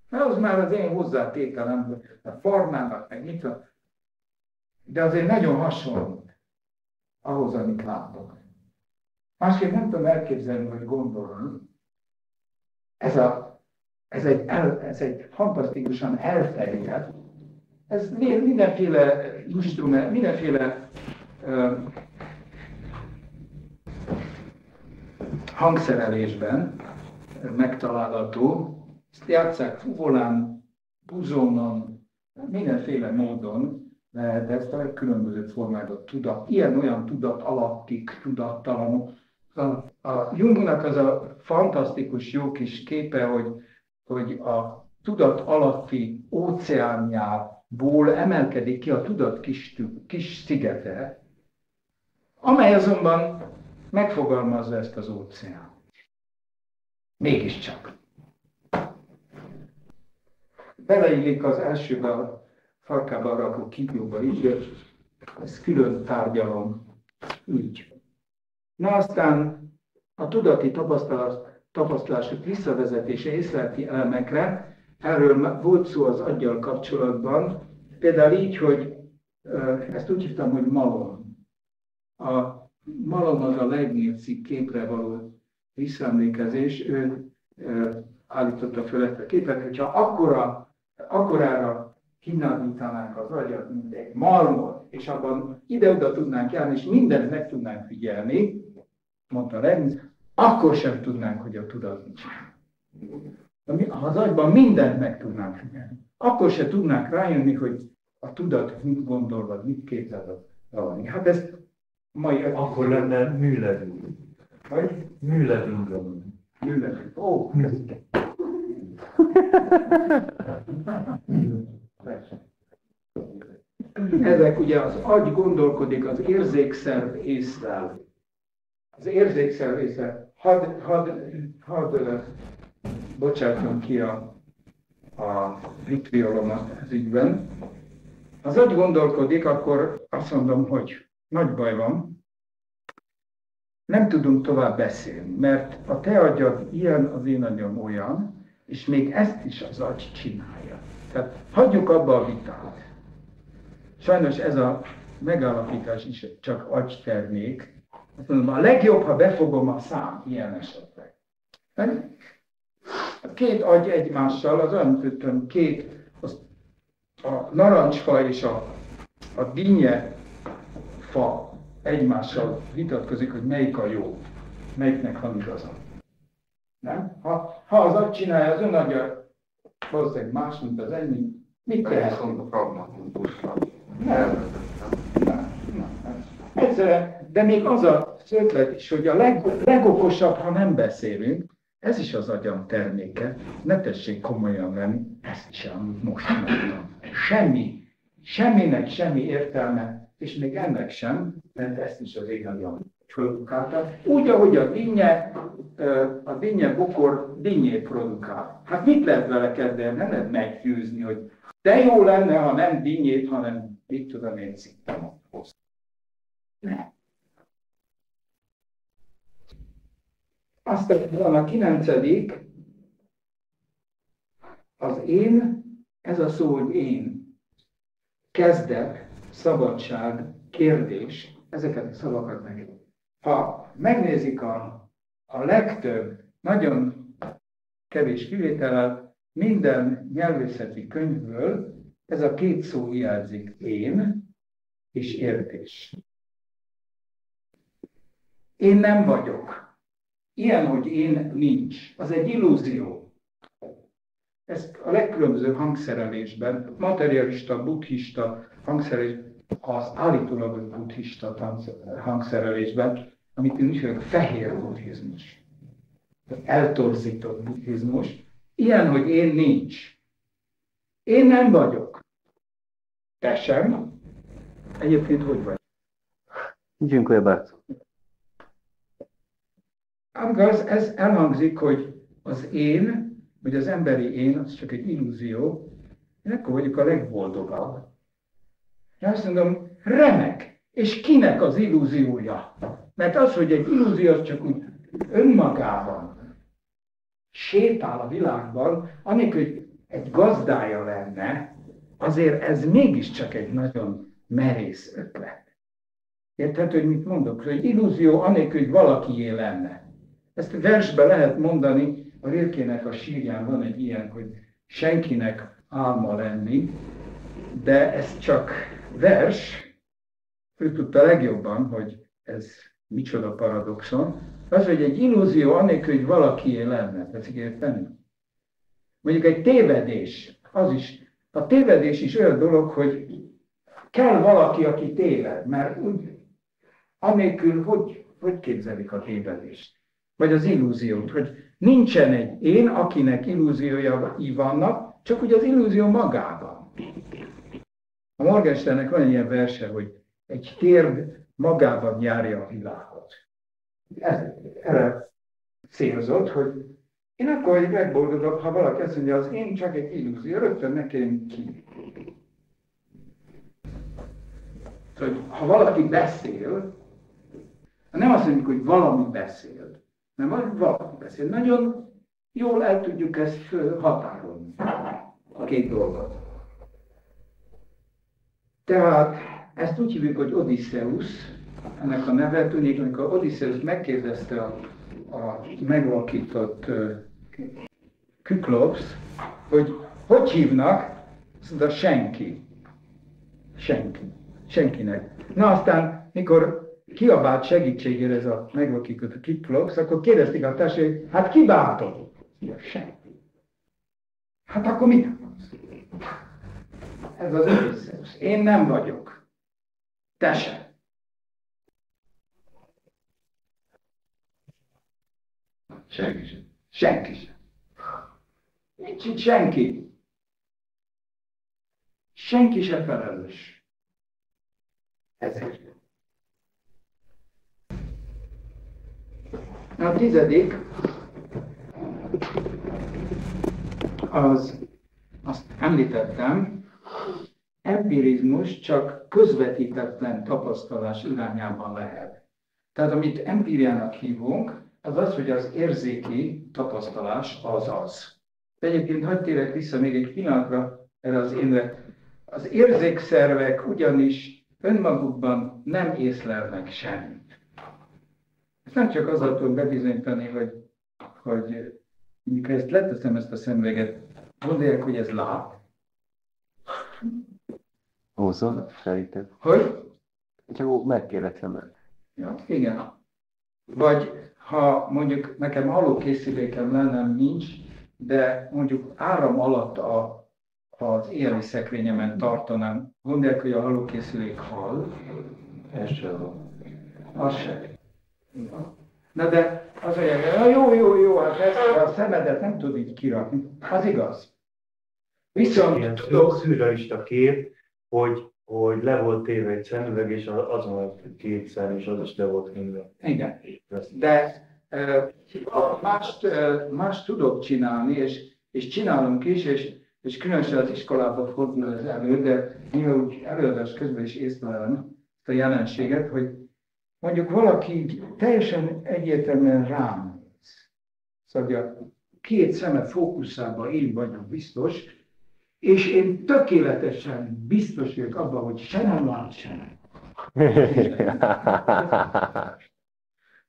Mert az már az én hozzátételem, a formának, meg mit van. De azért nagyon hasonló ahhoz, amit látok. Másképp nem tudom elképzelni, hogy gondolom. Ez egy fantasztikusan elterjedt. Ez mindenféle instrument, mindenféle hangszerelésben megtalálható. Ezt játsszák fuvolán, buzónon, mindenféle módon lehet ezt a különböző formákat tudat, ilyen-olyan tudat alattik, tudattalanok. A Jungnak az a fantasztikus jó kis képe, hogy a tudat alatti óceánjából emelkedik ki a tudat kis szigete, amely azonban megfogalmazza ezt az óceánt. Mégiscsak. Beleillik az elsőbe a farkába rakó kígyóba is, de ez külön tárgyalom így. Na aztán a tudati tapasztalások visszavezetése észleleti elemekre, erről volt szó az aggyal kapcsolatban, például így, hogy ezt úgy hívtam, hogy malom. A malom az a Leibniz képre való visszaemlékezés, ő állította fel ezt a képet, hogyha akkorára kinavítanánk az agyat, mint egy malmot, és abban ide-oda tudnánk járni, és mindent meg tudnánk figyelni, mondta Leibniz, akkor sem tudnánk, hogy a tudat mit csinál. Ha az agyban mindent meg tudnánk figyelni, akkor sem tudnánk rájönni, hogy a tudat mit gondol, vagy mit képzel valami. Hát ez mai... Akkor lenne műlevünk. Vagy? Műlevünk. Műlevünk. Ó! Ezek ugye az agy gondolkodik, az érzékszerv észlel. Az érzékszerv észlel. Hadd bocsátom ki a vitriolomat ez ügyben. Az agy gondolkodik, akkor azt mondom, hogy nagy baj van. Nem tudunk tovább beszélni, mert a te agyad ilyen, az én agyam olyan, és még ezt is az agy csinálja. Tehát hagyjuk abba a vitát. Sajnos ez a megállapítás is csak agytermék. Azt mondom, a legjobb, ha befogom a szám ilyen esetben. A két agy egymással, az olyan, mint két, a narancsfa és a dinnye fa egymással vitatkozik, hogy melyik a jó, melyiknek van igaza. Nem? Ha az agy csinálja, az ön agya valószínűleg más, mint az enyém. Mit tehetünk? A pragmatikusan. Nem. Egyszerűen, de még az a ötlet is, hogy a legokosabb, ha nem beszélünk, ez is az agyam terméke. Ne tessék komolyan venni, ezt is, amit most mondtam. Semminek semmi értelme, és még ennek sem, mert ezt is az én agyam produkálta. Úgy, ahogy a dinnye bokor dinnyét produkál. Hát mit lehet vele kezdeni? Nem lehet meggyőzni, hogy de jó lenne, ha nem dinnyét, hanem mit tudom én szittamot hoz. Nem. Aztán van a 9. Az én, ez a szó, hogy én. Kezdet, szabadság, kérdés, ezeket a szavakat meg. Ha megnézik a legtöbb, nagyon kevés kivétellel, minden nyelvészeti könyvből ez a két szó hiányzik, én és értés. Én nem vagyok. Ilyen, hogy én nincs. Az egy illúzió. Ez a legkülönbözőbb hangszerelésben, materialista, buddhista hangszerelésben, az állítólagos buddhista hangszerelésben, amit én is vagyok, fehér buddhizmus. Eltorzított buddhizmus. Ilyen, hogy én nincs. Én nem vagyok. Te sem. Egyébként hogy vagy? Dziękuję bardzo. Amikor ez elhangzik, hogy az én, vagy az emberi én, az csak egy illúzió, én akkor vagyok a legboldogabb. Én azt mondom, remek, és kinek az illúziója? Mert az, hogy egy illúzió, az csak úgy önmagában sétál a világban, anélkül, hogy egy gazdája lenne, azért ez mégiscsak egy nagyon merész ötlet. Érthető, hogy mit mondok? Hogy illúzió anélkül, hogy valakié lenne. Ezt versbe lehet mondani, a Rilkének a sírján van egy ilyen, hogy senkinek álma lenni, de ez csak vers, ő tudta legjobban, hogy ez micsoda paradoxon. Az, hogy egy illúzió anélkül, hogy valakié lenne, tetszik érteni? Mondjuk egy tévedés, az is, a tévedés is olyan dolog, hogy kell valaki, aki téved, mert úgy, anélkül, hogy képzelik a tévedést? Vagy az illúziót, hogy nincsen egy én, akinek illúziói vannak, csak úgy az illúzió magában. A Morgensternnek van egy ilyen verse, hogy egy térd magában járja a világot. Erre célzott, hogy én akkor vagyok legboldogabb, ha valaki azt mondja, az én csak egy illúzió, rögtön nekem ki. Szóval, ha valaki beszél, nem azt mondjuk, hogy valami beszél, nem valami beszél. Nagyon jól el tudjuk ezt határolni, a két dolgot. Tehát ezt úgy hívjuk, hogy Odysseus, ennek a neve tűnik, amikor Odysseus megkérdezte a megvakított Küklops, hogy hívnak, azt mondta, senki. Senkinek. Na aztán, mikor kiabált segítségére ez a megvakított Küklops, akkor kérdezték a társai, hát ki bántott? Senki. Hát akkor mit akarsz? Ez az Odysseus. Én nem vagyok. Te sem. Senki sem. Senki sem. Nincs itt senki. Senki sem felelős. Ezért. A 10. azt említettem, empirizmus csak közvetítetlen tapasztalás irányában lehet. Tehát amit empíriának hívunk, az az, hogy az érzéki tapasztalás az. De egyébként hadd térek vissza még egy pillanatra erre az énre. Az érzékszervek ugyanis önmagukban nem észlelnek semmit. Ezt nem csak azzal tudom bebizonyítani, hogy mikor ezt leteszem ezt a szemüveget, gondolják, hogy ez lát. Ózon, szerinted? Hogy? Csak megkérdezem. Ja, igen. Vagy ha mondjuk nekem hallókészülékem lenne, nincs, de mondjuk áram alatt az éjjeli szekrényemen tartanám, gondolják, hogy a halókészülék hal. Ez sem. Az se. Na de az olyan, jó, hát ezt a szemedet nem tud így kirakni. Az igaz. Viszont Ilyen tudok, szürrealista kép, hogy le volt téve egy szemüveg, és azon a két szem, és az is le volt hívva. igen, de mást tudok csinálni, és csinálunk is, és különösen az iskolában fordul ez elő, de nyilván úgy előadás közben is észlelem ezt a jelenséget, hogy mondjuk valaki így teljesen egyértelműen rám néz. Szóval a két szeme fókuszában én vagyok biztos, és én tökéletesen biztos vagyok abban, hogy se nem lát, se nem.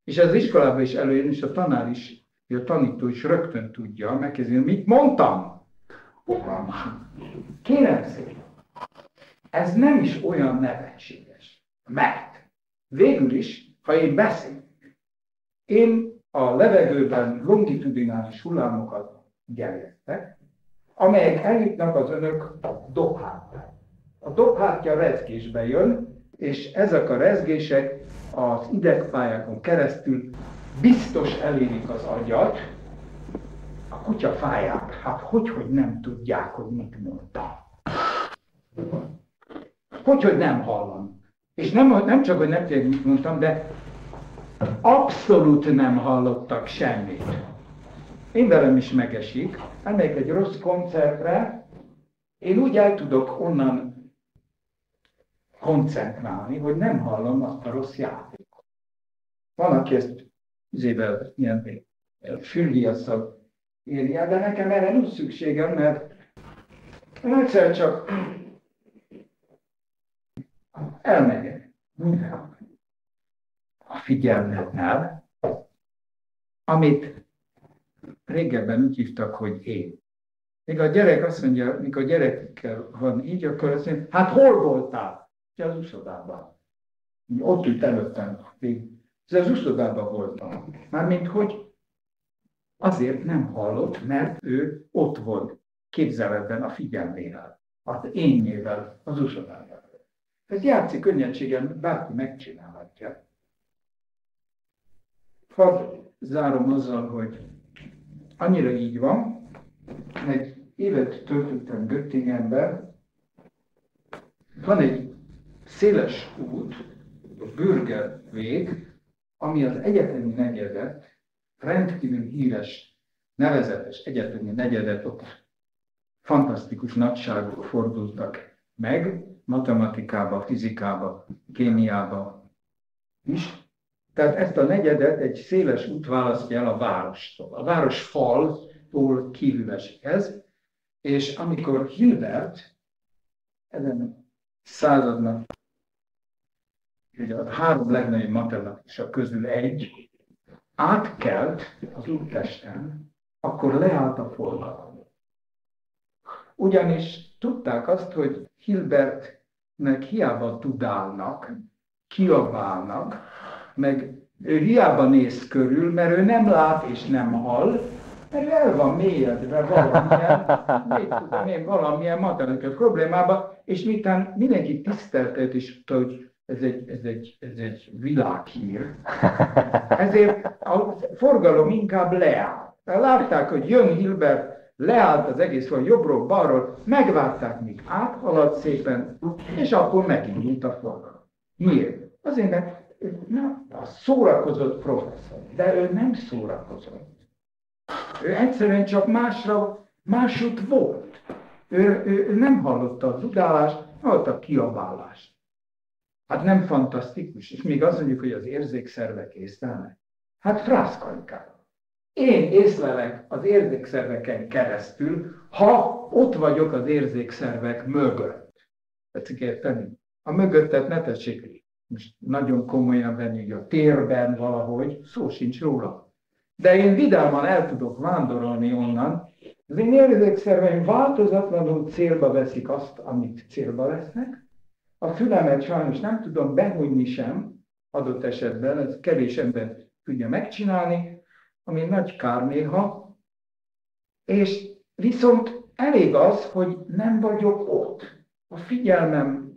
És az iskolában is előjön, és a tanár is, a tanító is rögtön tudja, megkezdeni, mit mondtam. Kérem szépen, ez nem is olyan nevetséges, mert végül is, ha én beszélek, én a levegőben longitudinális hullámokat gerjesztek, amelyek eljutnak az önök dobhártyára. A dobhártya rezgésbe jön, és ezek a rezgések az idegpályákon keresztül biztos elérik az agyat, a kutya fáját. Hát hogy nem tudják, hogy mit mondtam. Hogy nem hallom. És nem csak, hogy nem tudják, mit mondtam, de abszolút nem hallottak semmit. Én velem is megesik, elmegyek egy rossz koncertre, én úgy el tudok onnan koncentrálni, hogy nem hallom azt a rossz játékot. Van, aki ezt ilyen fülhiasszal írja, de nekem erre nincs szükségem, mert én egyszer csak elmegyek a figyelmemmel, amit régebben úgy hívtak, hogy én. Még a gyerek azt mondja, mikor a gyerekkel van így, akkor azt mondja, hát hol voltál? Az uszodában. Ott ült előttem. Az uszodában voltam. Mármint, hogy azért nem hallott, mert ő ott volt képzeletben a figyelmével, az énnyével, az uszodában. Ez játszik könnyedségen, bárki megcsinálhatja. Hadd zárom azzal, hogy annyira így van, egy évet töltöttem Göttingenben, van egy széles út, a Bürgerweg, ami az egyetemi negyedet, rendkívül híres, nevezetes egyetemi negyedet, ott fantasztikus nagyságok fordultak meg, matematikában, fizikában, kémiában is. Tehát ezt a negyedet egy széles út választja el a várostól. A város faltól kívül esik ez, és amikor Hilbert, ezen századnak ugye a három legnagyobb matematikusok közül egy, átkelt az úttesten, akkor leállt a forgalom. Ugyanis tudták azt, hogy Hilbertnek hiába tudálnak, kiabálnak, meg ő hiába néz körül, mert ő nem lát és nem hall, mert ő el van mélyedve valamilyen matematikai problémába, és miután mindenki tiszteltet is tudta, hogy ez egy világhír. Ezért a forgalom inkább leáll. Látták, hogy jön Hilbert, leállt az egész, vagy jobbról, balról, megvárták, míg áthaladt szépen, és akkor megindult a forgalom. Miért? Azért, mert a szórakozott professzor, de ő nem szórakozott. Ő egyszerűen csak másút volt. Ő nem hallotta a dudálást, hallotta a kiabálást. Hát nem fantasztikus, és még azt mondjuk, hogy az érzékszervek észlelnek. Hát frászkarikával. Én észlelek az érzékszerveken keresztül, ha ott vagyok az érzékszervek mögött. Tetszik érteni? A mögöttet ne tessék most nagyon komolyan venni, hogy a térben valahogy, szó sincs róla. De én vidáman el tudok vándorolni onnan. Az én érzékszerveim változatlanul célba veszik azt, amit célba vesznek. A fülemet sajnos nem tudom behújni sem, adott esetben, ez kevés ember tudja megcsinálni, ami nagy kár néha. És viszont elég az, hogy nem vagyok ott. A figyelmem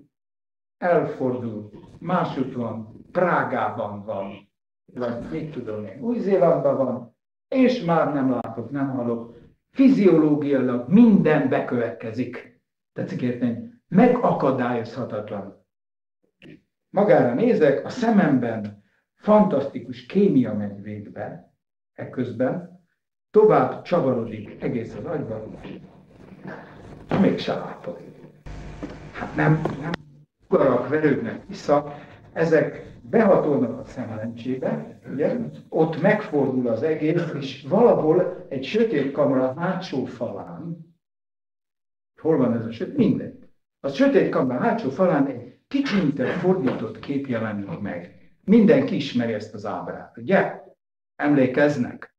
elfordul, másút van, Prágában van, vagy mit tudom én, Új-Zélandban van, és már nem látok, nem hallok. Fiziológiailag minden bekövetkezik. Tetszik érteni? Megakadályozhatatlan. Magára nézek, a szememben fantasztikus kémia megy végbe, ekközben tovább csavarodik egész az agyban, és mégsem látok. Hát nem ugarak verődnek vissza, ezek behatolnak a szemelencsébe, ugye? Ott megfordul az egész, és valahol egy sötét kamera hátsó falán, hol van ez a sötét? Mindegy. A sötét kamera hátsó falán egy kicsintett fordított kép jelenik meg. Mindenki ismeri ezt az ábrát, ugye? Emlékeznek?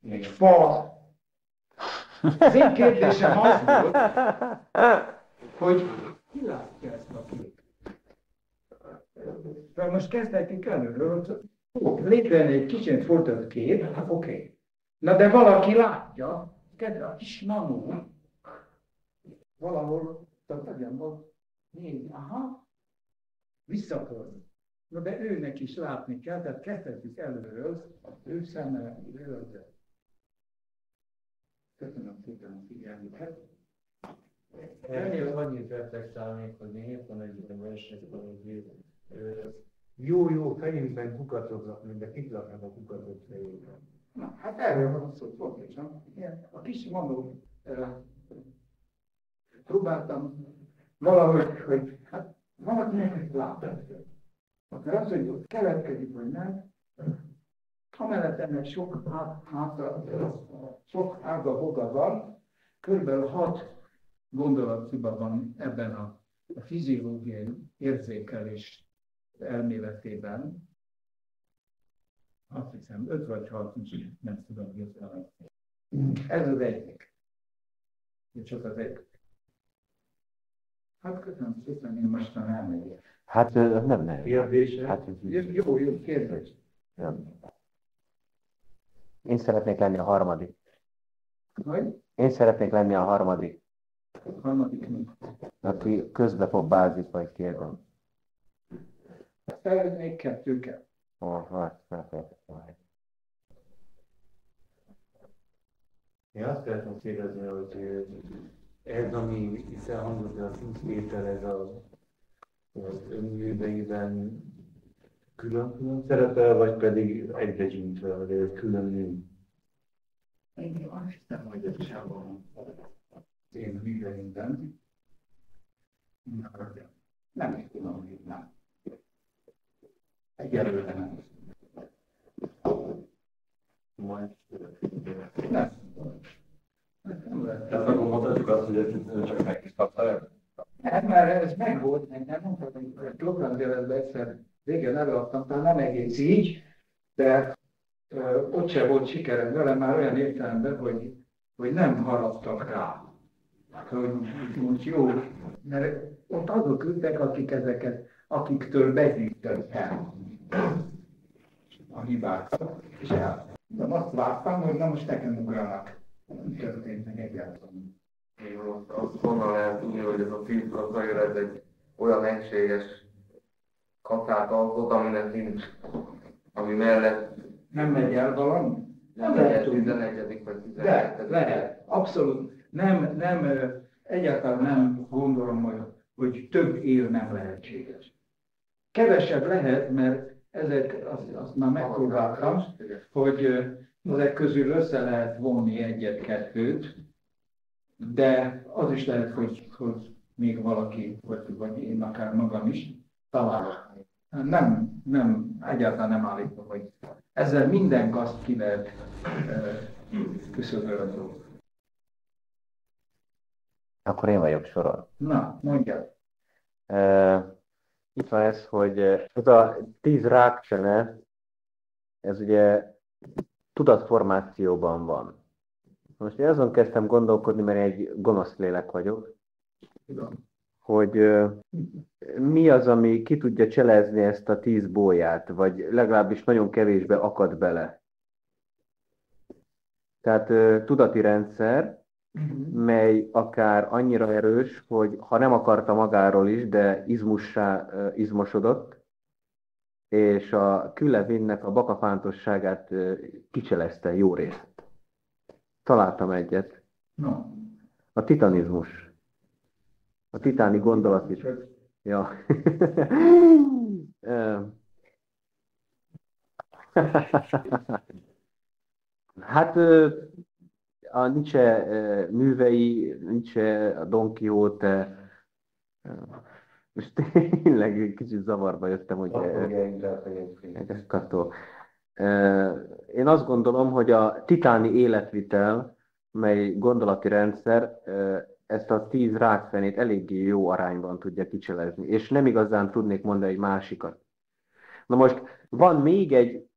Egy fa. Az én kérdésem az volt, hogy ki látja ezt a képet? Most kezdhetünk előről, létrejön egy kicsit fordított kép, hát oké. Na de valaki látja, kedve a kis mamú, valahol, tehát legyen volt, nézni, aha, visszafordul. Na de őnek is látni kell, tehát kezdhetjük előről, ő szemmel, előről. Köszönöm szépen a figyelmüket. Ennél annyit reflektálnék, hogy én éppen egy ilyen versenyben, hogy Jó, fejünkben kukatoknak, de kik laknak a kukatok fejében. Na, hát erről van szó, pontosan. A kis mamú, próbáltam valahogy, hogy hát valakinek ezt látni. Akkor az, hogy ott keletkezik, vagy nem, amellett ennek sok ága boga van, kb. 6 gondolatsziba van ebben a fiziológiai érzékelés elméletében. Azt hiszem, 5 vagy 6, nem tudom hirtelen. Ez az egyik. Csak az egyik. Hát köszönöm szépen, én mostan elmegyek. Hát nem. Kérdése? Hát, Jó kérdés. nem. Én szeretnék lenni a harmadik. Vagy? Én szeretnék lenni a harmadik, Harmadik mi? aki közbe fog bázik, vagy kérdem. Szeretnék 2-ket. Én azt szeretném kérdezni, hogy ez, ami itt elhangzott, a szintétel, ez az önműveiben külön szerepel, vagy pedig egyre gyűjtve, vagy egy külön mű? Én azt hiszem, hogy ez sem van az én műveimben. Nem is tudom, hogy nem. Egyelőre nem. Majd Nem. Nem lehet. Tehát akkor mondhatjuk azt, hogy ez csak megtisztálta. Hát már ez megvolt, nem mondtam, hogy programjelenben egyszer régen előadtam, talán nem egész így, de ott se volt sikerem vele, már olyan értelemben, hogy nem haraptak rá. Hogy most jó, mert ott azok ültek, akik akiktől begyűjtött el a hibákat, és de azt vártam, hogy na most nekem ugranak. Nem történt meg egyáltalán. Jó, azt honnan lehet tudni, hogy ez a filmkaszajra, ez egy olyan egységes kaszát alkot, aminek nincs, ami mellett Nem megy el valami? nem lehet lehet tudni. 11. vagy 12. De, lehet. Abszolút. Egyáltalán nem gondolom, hogy több év nem lehetséges. Kevesebb lehet, mert azt már megpróbáltam, hogy ezek közül össze lehet vonni egyet-kettőt, de az is lehet, hogy még valaki, vagy én akár magam is találok. Egyáltalán nem állítom, hogy ezzel minden gazt ki lehet küszöbölni. Akkor én vagyok soron. Na, mondjad. Itt van ez, hogy ez a 10 rákcsene, ez ugye tudatformációban van. Most én azon kezdtem gondolkodni, mert egy gonosz lélek vagyok, hogy mi az, ami ki tudja cselezni ezt a 10 bóját, vagy legalábbis nagyon kevésbe akad bele. Tehát tudati rendszer, mely akár annyira erős, hogy ha nem akarta magáról is, de izmussá izmosodott, és a külevinnek a bakafántosságát kicselezte jó részt. Találtam egyet. No. A titanizmus. A titáni gondolatit. Ja. Hát a Nietzsche művei, Nietzsche, a Don Quixote, most tényleg egy kicsit zavarba jöttem, hogy Kattó. Én azt gondolom, hogy a titáni életvitel, mely gondolati rendszer, ezt a 10 rákfenét eléggé jó arányban tudja kicselezni, és nem igazán tudnék mondani egy másikat. Na most van még egy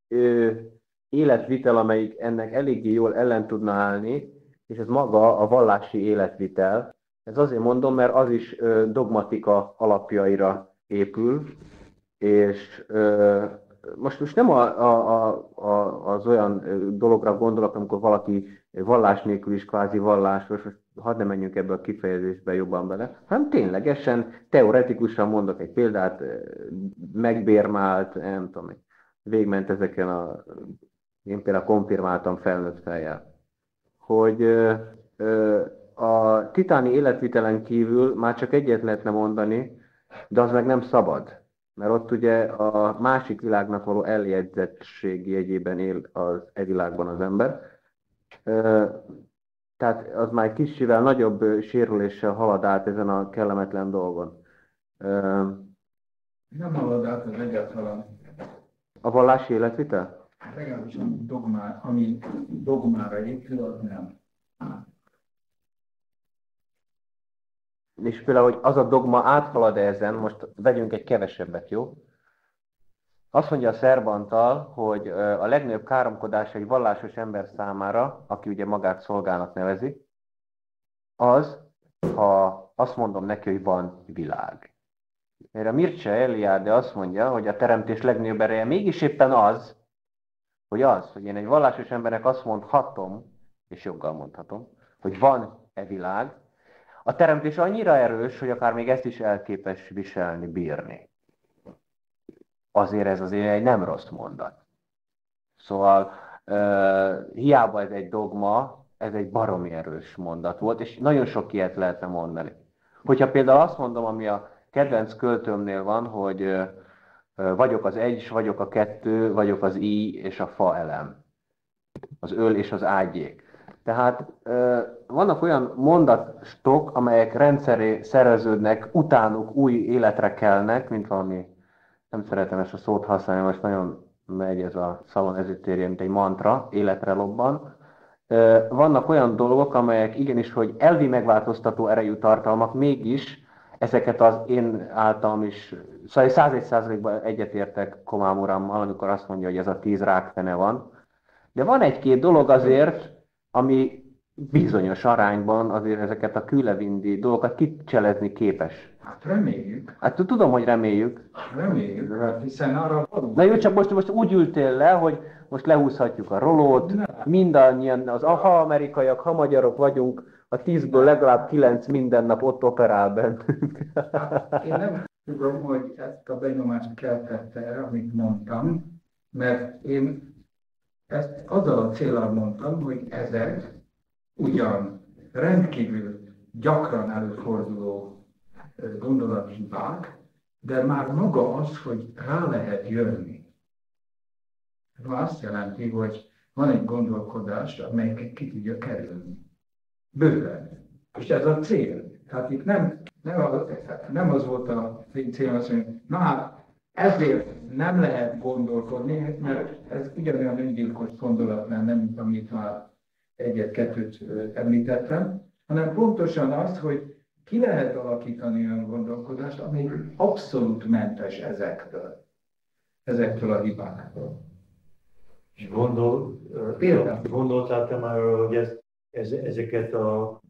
életvitel, amelyik ennek eléggé jól ellen tudna állni, és ez maga a vallási életvitel. Ez azért mondom, mert az is dogmatika alapjaira épül, és most nem az olyan dologra gondolok, amikor valaki vallás nélkül is kvázi vallásos, most hadd ne menjünk ebbe a kifejezésbe jobban bele, hanem ténylegesen, teoretikusan mondok egy példát, megbérmált, nem tudom, végment ezeken én például konfirmáltam felnőtt fejjel, hogy a titáni életvitelen kívül már csak egyet lehetne mondani, de az meg nem szabad. Mert ott ugye a másik világnak való eljegyzettség jegyében él az világban az ember. Tehát az már egy kicsivel nagyobb sérüléssel halad át ezen a kellemetlen dolgon. Nem halad át az egyáltalán. A vallási életvitel? Legalábbis ami dogmára épül, az nem. És például, hogy az a dogma áthalad-e ezen, most vegyünk egy kevesebbet, jó? Azt mondja a Szerbantal, hogy a legnagyobb káromkodás egy vallásos ember számára, aki ugye magát szolgának nevezi, az, ha azt mondom neki, hogy van világ. Mert a Mircea Eliade azt mondja, hogy a teremtés legnagyobb ereje mégis éppen az, hogy én egy vallásos embernek azt mondhatom, és joggal mondhatom, hogy van-e világ. A teremtés annyira erős, hogy akár még ezt is elképes viselni, bírni. Azért ez azért egy nem rossz mondat. Szóval hiába ez egy dogma, ez egy baromi erős mondat volt, és nagyon sok ilyet lehetne mondani. Hogyha például azt mondom, ami a kedvenc költőmnél van, hogy vagyok az egy, vagyok a kettő, vagyok az i és a fa elem. Az öl és az ágyék. Tehát vannak olyan mondatok, amelyek rendszeré szerveződnek, utánuk új életre kelnek, mint valami, nem szeretem ezt a szót használni, most nagyon megy ez a szalon ezüttérje, mint egy mantra, életre lobban. Vannak olyan dolgok, amelyek igenis, hogy elvi megváltoztató erejű tartalmak, mégis ezeket az én általam is, szóval 101%-ban egyetértek Komám urammal, amikor azt mondja, hogy ez a 10 rákfene van. De van egy-két dolog azért, ami bizonyos arányban azért ezeket a külevindi dolgokat kicselezni képes. Hát reméljük. Hát tudom, hogy reméljük. Reméljük, hát hiszen arra való. Na jó, csak most úgy ültél le, hogy most lehúzhatjuk a rolót, mindannyian, ha amerikaiak, ha magyarok vagyunk, a 10-ből legalább 9 minden nap ott operál bennünk. Én nem tudom, hogy ezt a benyomást keltette, amit mondtam, mert én ezt azzal a céllal mondtam, hogy ezek ugyan rendkívül gyakran előforduló gondolathibák, de már maga az, hogy rá lehet jönni. Ez azt jelenti, hogy van egy gondolkodás, amelyeket ki tudja kerülni. Bőven. És ez a cél. Tehát itt nem az volt a cél, azt mondja, na hát ezért nem lehet gondolkodni, mert ez ugyanolyan öngyilkos gondolat, nem mint amit már egyet-kettőt említettem, hanem pontosan az, hogy ki lehet alakítani olyan gondolkodást, ami abszolút mentes ezektől a hibáktól. És gondoltál te már, hogy ezeket a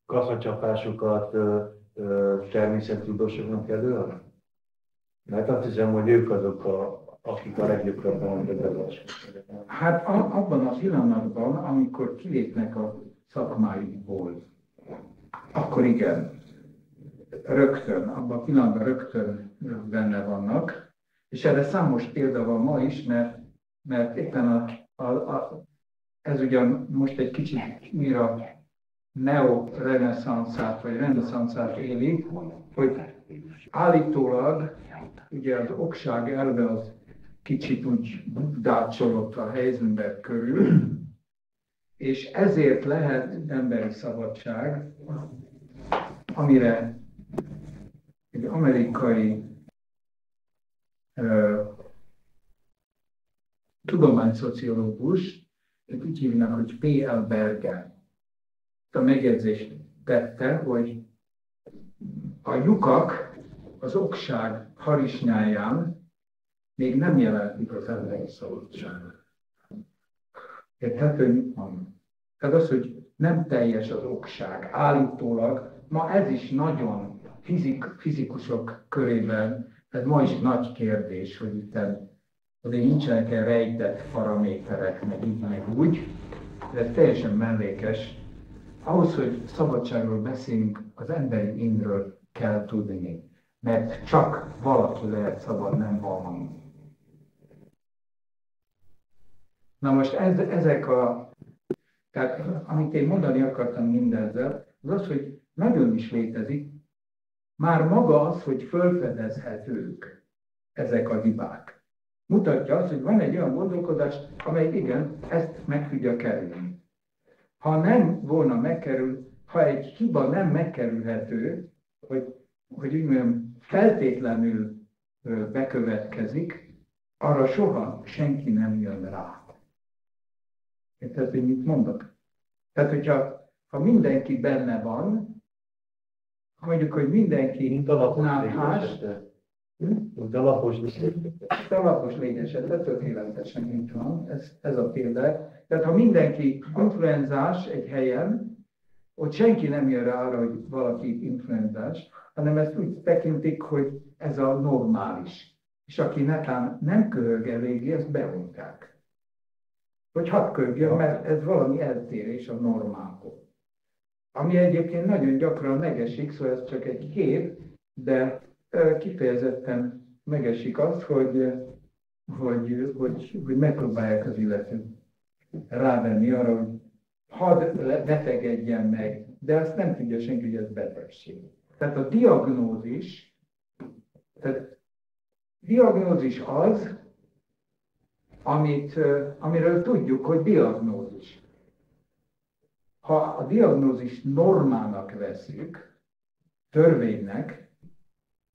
kaszacsapásokat természettudósoknak előadni? Mert azt hiszem, hogy ők azok akik a leggyakrabban betegek. Hát abban a pillanatban, amikor kilépnek a szakmáikból, akkor igen, rögtön, abban a pillanatban rögtön benne vannak, és erre számos példa van ma is, mert éppen ez ugyan most egy kicsit újra neo-reneszanszát, vagy reneszanszát éli, hogy állítólag ugye az okság elve az kicsit úgy dácsolott a Heisenberg körül, és ezért lehet emberi szabadság, amire egy amerikai tudományszociológus, úgy hívnak, hogy P.L. Berger, a megjegyzést tette, hogy a lyukak az okság harisnyáján még nem jelentik az emberi szabadságot. Érthető, mit mondom? Tehát az, hogy nem teljes az okság, állítólag, ma ez is nagyon fizikusok körében, ez ma is nagy kérdés, hogy itt azért nincsenek-e rejtett paraméterek, meg így, meg úgy, de ez teljesen mellékes. Ahhoz, hogy szabadságról beszélünk, az emberi énről kell tudni, mert csak valaki lehet szabad, nem valami. Na most tehát amit én mondani akartam mindezzel, az az, hogy nagyon is létezik, már maga az, hogy felfedezhetők ezek a hibák. Mutatja azt, hogy van egy olyan gondolkodás, amely igen, ezt meg tudja kerülni. Ha nem volna ha egy hiba nem megkerülhető, hogy úgy mondjam, feltétlenül bekövetkezik, arra soha senki nem jön rá. Érted, hogy mit mondok? Tehát, hogyha mindenki benne van, mondjuk, hogy mindenki Mint a lapos náthás, Mint a lapos a lapos lény esete tökéletesen így van, ez a példa. Tehát ha mindenki influenzás egy helyen, ott senki nem jön rá arra, hogy valaki influenzás, hanem ezt úgy tekintik, hogy ez a normális. És aki netán nem köhög eléggé, ezt bevonták. Hogy hadd köhögjön, mert ez valami eltérés a normálból. Ami egyébként nagyon gyakran megesik, szóval ez csak egy kép, de kifejezetten megesik az, hogy megpróbálják az illetőt rávenni arra, hogy hadd betegedjen meg, de azt nem tudja senki, hogy ez betegség. Tehát a diagnózis az, amiről tudjuk, hogy diagnózis. Ha a diagnózis normának veszük, törvénynek,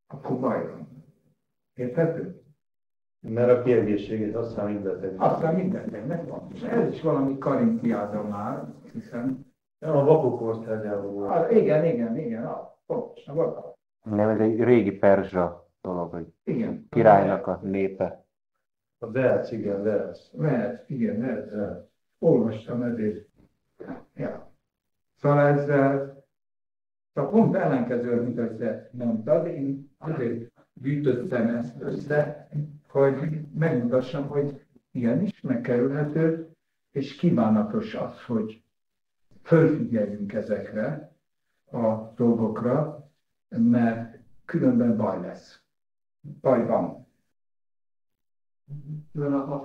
akkor baj van. Érthető? Mert a kiegészségét aztán mindent. Aztán mindennek van. És ez is valami karintiáda már, hiszen... Nem, a vakok országában volt. Igen, pontosan vakok. Nem, ez egy régi perzsa dolog, hogy Igen. királynak a népe. A Velc, igen, Velc. Velc. Olvastam ezért. Ja. Szóval ez pont ellenkező, mint ahogy te mondtad, én azért gyűjtöttem ezt össze, hogy megmutassam, hogy igenis megkerülhető, és kívánatos az, hogy fölfigyeljünk ezekre a dolgokra, mert különben baj lesz. Baj van.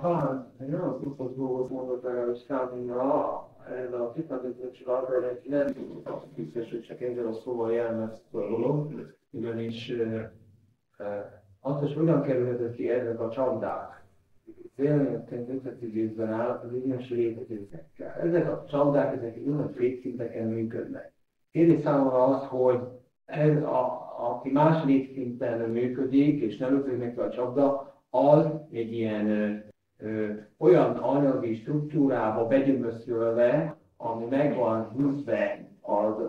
Talán egy olyan fontos dolgot mondott legalábbis számomra, ez a tisztázatosságról egy nem biztos, hogy csak ezzel a szóval jelmezte a dolog, ugyanis azt, hogy hogyan kerülhetett ki ezek a csapdák. Véleményként összefüggésben áll az igényes létezőkkel. Ezek a csapdák, ezek olyan létszinteken működnek. Kérdés számomra az, hogy ez aki más létszinten működik, és nem ötlik neki a csapda, az egy ilyen olyan anyagi struktúrába begyömöszölve, ami megvan húzve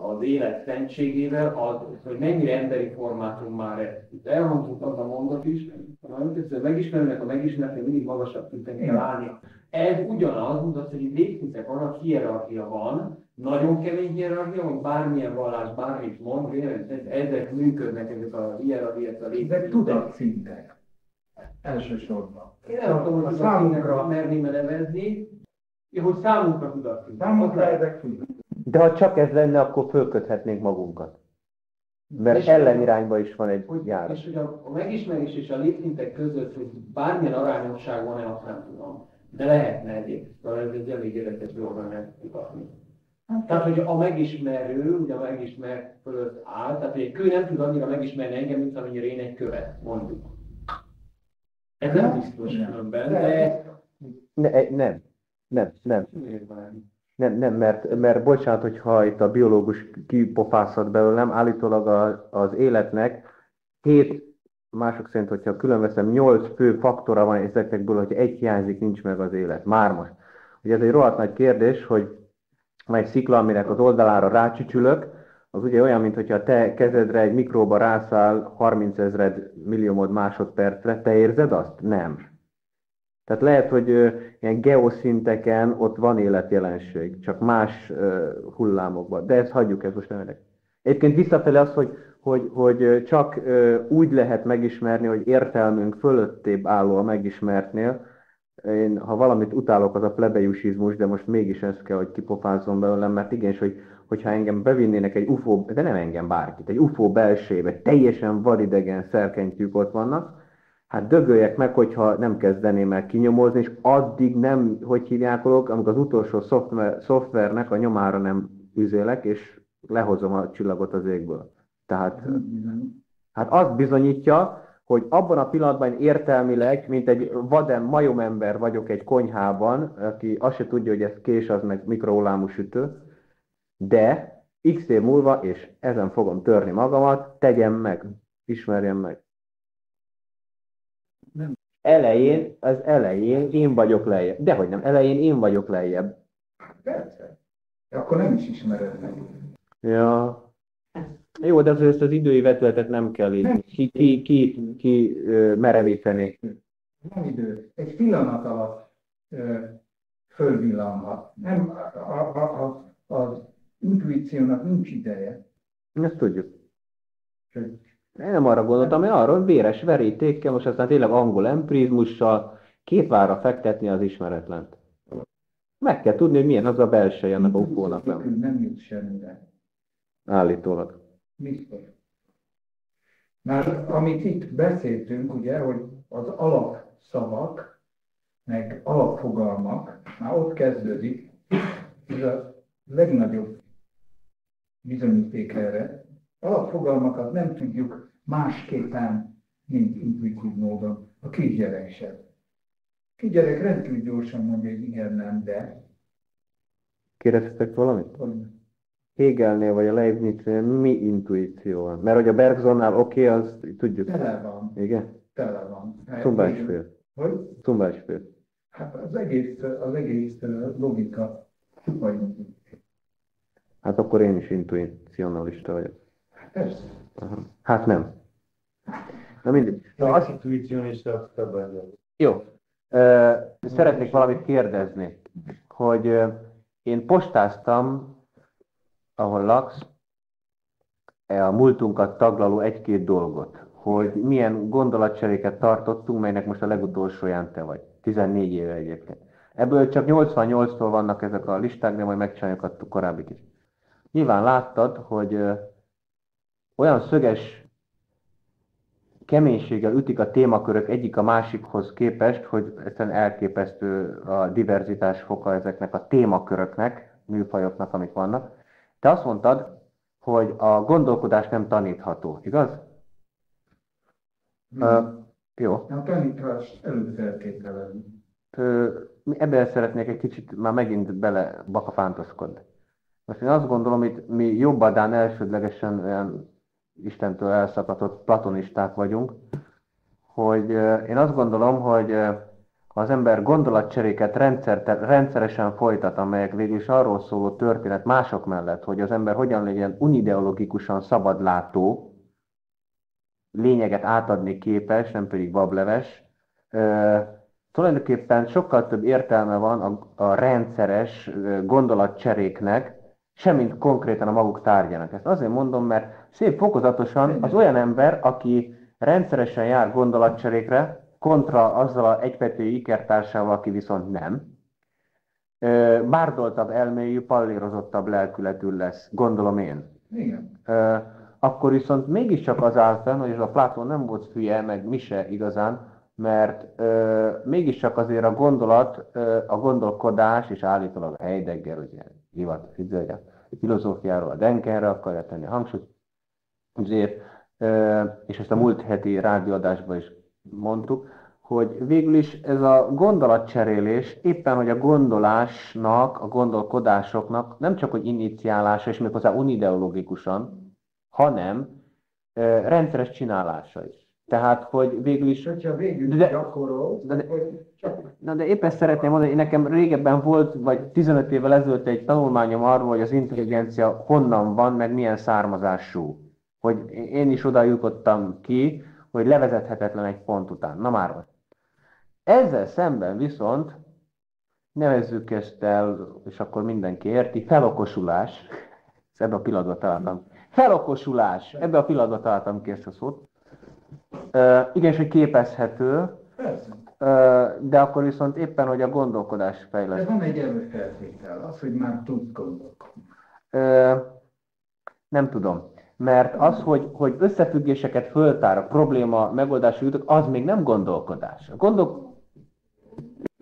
az élet szentségével, hogy mennyire emberi formátum már ez. Itt elhangzott az a mondat is, hogy megismerőnek a megismertnek mindig magasabb szinten kell állni. Ez ugyanaz, mutat, hogy itt létszintek vannak, hierarchia van, nagyon kemény hierarchia, hogy bármilyen vallás, bármit mond, ezek működnek, ezek a hierarchiák, a létszintek. Ezek tudatszintek. elsősorban. Én nem tudom, hogy számunkra merném nevezni, hogy számunkra tudatunk. Számunkra ezek tudnak. De ha csak ez lenne, akkor fölköthetnénk magunkat. Mert ellenirányba is van egy járat. És hogy a megismerés és a létszintek között, hogy bármilyen arányosság van-e, azt nem tudom. De lehetne egyébként. Szóval ez elég érdekes dolgon lehet kutatni. Tehát, hogy a megismerő, ugye a megismert fölött áll, tehát hogy egy kő nem tud annyira megismerni engem, mint amennyire én egy követ, mondjuk. Ez nem biztos különben, de... Nem, mert bocsánat, hogyha itt a biológus kipofázhat belőlem, állítólag az életnek 7, mások szerint, hogyha külön veszem, 8 fő faktora van ezekből, hogyha egy hiányzik, nincs meg az élet. Már most. Ugye ez egy rohadt nagy kérdés, hogy van egy szikla, aminek az oldalára rácsücsülök, az ugye olyan, mintha a te kezedre egy mikróba rászáll 30 000 milliómod másodpercre, te érzed azt? Nem. Tehát lehet, hogy ilyen geoszinteken ott van életjelenség, csak más hullámokban. De ezt hagyjuk, ez most nem érdekes. Egyébként visszafelé az, hogy csak úgy lehet megismerni, hogy értelmünk fölöttébb álló a megismertnél. Én, ha valamit utálok, az a plebejusizmus, de most mégis ezt kell, hogy kipofázzon belőlem, mert igenis, hogyha engem bevinnének egy UFO, de nem engem bárkit, egy UFO belsébe, teljesen vadidegen szerkentyűk ott vannak, hát dögöljek meg, hogyha nem kezdeném el kinyomozni, és addig nem, hogy hívják, amikor az utolsó szoftvernek a nyomára nem üzélek, és lehozom a csillagot az égből. Tehát hát azt bizonyítja, hogy abban a pillanatban én értelmileg, mint egy vadem majomember vagyok egy konyhában, aki azt se tudja, hogy ez kés, az meg mikrohullámú sütő, de x év múlva, és ezen fogom törni magamat, tegyem meg, ismerjem meg. Az elején én vagyok lejjebb. Dehogy nem, elején én vagyok lejjebb. Persze. Akkor nem is ismered meg. Ja. Jó, de azért az idői vetületet nem kell így merevíteni. Nem idő. Egy pillanat alatt fölvillanhat. Nem, az intuíciónak nincs ideje. Ezt tudjuk. Én nem arra gondoltam, hogy arra véres verítékkel, most aztán tényleg angol emprizmussal két várra fektetni az ismeretlent. Meg kell tudni, hogy milyen az a belseje annak a UFO-nak. Nem jut semmire. Állítólag. Biztos. Mert amit itt beszéltünk, ugye, hogy az alapszavak, meg alapfogalmak, már ott kezdődik, ez a legnagyobb bizonyíték erre. Alapfogalmakat nem tudjuk másképpen, mint intuitív módon. A kisgyerek sem. A kisgyerek rendkívül gyorsan mondja, hogy igen, nem, de. Kérdeztek valamit? Hegelnél vagy a Leibniznél mi intuíció van? Mert hogy a Bergsonnál oké, az tudjuk. Tele van. Igen? Tele van. Szumbásfél. Hogy? Szumbásfél. Hát az egész logika csupa intuíció. Hát akkor én is intuicionalista vagyok. Persze. Aha. Hát nem. Na mindegy. Na, az intuicionista többen. Jó. Szeretnék valamit kérdezni, hogy én postáztam, ahol laksz, a múltunkat taglaló egy-két dolgot, hogy milyen gondolatcseréket tartottunk, melynek most a legutolsóján te vagy. 14 éve egyébként. Ebből csak 88-tól vannak ezek a listák, de majd megcsináljuk a korábbit is. Nyilván láttad, hogy olyan szöges keménységgel ütik a témakörök egyik a másikhoz képest, hogy egyszerűen elképesztő a diverzitás foka ezeknek a témaköröknek, műfajoknak, amik vannak. Te azt mondtad, hogy a gondolkodás nem tanítható, igaz? Jó. A tanítást előfeltételezni. Ebben szeretnék egy kicsit már megint bele bakafántoskodni. Most én azt gondolom, hogy mi jobbadán elsődlegesen olyan Istentől elszakadott platonisták vagyunk, hogy én azt gondolom, hogy ha az ember gondolatcseréket rendszeresen folytat, amelyek végül is arról szóló történet mások mellett, hogy az ember hogyan legyen unideologikusan szabadlátó, lényeget átadni képes, nem pedig bableves, tulajdonképpen sokkal több értelme van a rendszeres gondolatcseréknek, semmint konkrétan a maguk tárgyának. Ezt azért mondom, mert szép fokozatosan az olyan ember, aki rendszeresen jár gondolatcserékre, kontra azzal a egyfejtői ikertársával, aki viszont nem. Bárdoltabb elméjű, pallérozottabb lelkületű lesz, gondolom én. Igen. Akkor viszont mégiscsak az áll fenn, hogy ez a Platón nem volt hülye, meg mi se igazán, mert mégiscsak azért a gondolat, a gondolkodás, és állítólag a Heidegger, ugye a filozófiáról, a Denkerre akarja tenni a hangsúlyt, azért, és ezt a múlt heti rádióadásban is mondtuk, hogy végül is ez a gondolatcserélés éppen, hogy a gondolásnak, a gondolkodásoknak nem csak hogy iniciálása, és méghozzá unideológikusan, hanem rendszeres csinálása is. Tehát, hogy végül is... Hogyha végül gyakorol, de éppen szeretném mondani, hogy nekem régebben volt, vagy 15 évvel ezelőtt egy tanulmányom arról, hogy az intelligencia honnan van, meg milyen származású. Hogy én is oda jutottam ki, hogy levezethetetlen egy pont után. Na már most. Ezzel szemben viszont nevezzük ezt el, és akkor mindenki érti, felokosulás. Ebben a pillanatban találtam. Felokosulás. Ebben a pillanatban találtam ki ezt a szót. Igenis, hogy képezhető, de akkor viszont éppen, hogy a gondolkodás fejlesztés. De van egy előfeltétel, az, hogy már tudsz gondolkodni. Nem tudom. Mert az, hogy összefüggéseket föltár, a probléma megoldásra jutok, az még nem gondolkodás.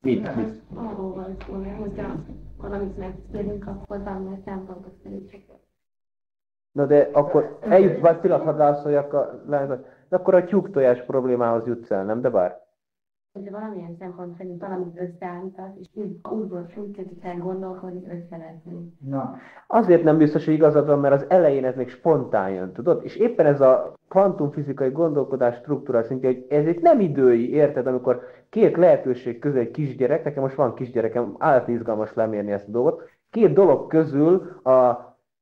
Mit? Arról van szó, hogyha valamit megszélünk, akkor benne szempontok szerint csak. Na de akkor eljut, vagy pillanat, hadd válaszoljak, de akkor a tyúktojás problémához jutsz el, nem? De bár? Hogyha valamilyen szempont szerint valamit összeállítasz, és útból kezdesz el gondolkodni, összevetni. Na, Azért nem biztos, hogy igazad van, mert az elején ez még spontán jön, tudod? És éppen ez a kvantumfizikai gondolkodás struktúra szintje, hogy ez itt nem idői, érted? Amikor két lehetőség közül egy kisgyerek, nekem most van kisgyerekem, állat izgalmas lemérni ezt a dolgot, két dolog közül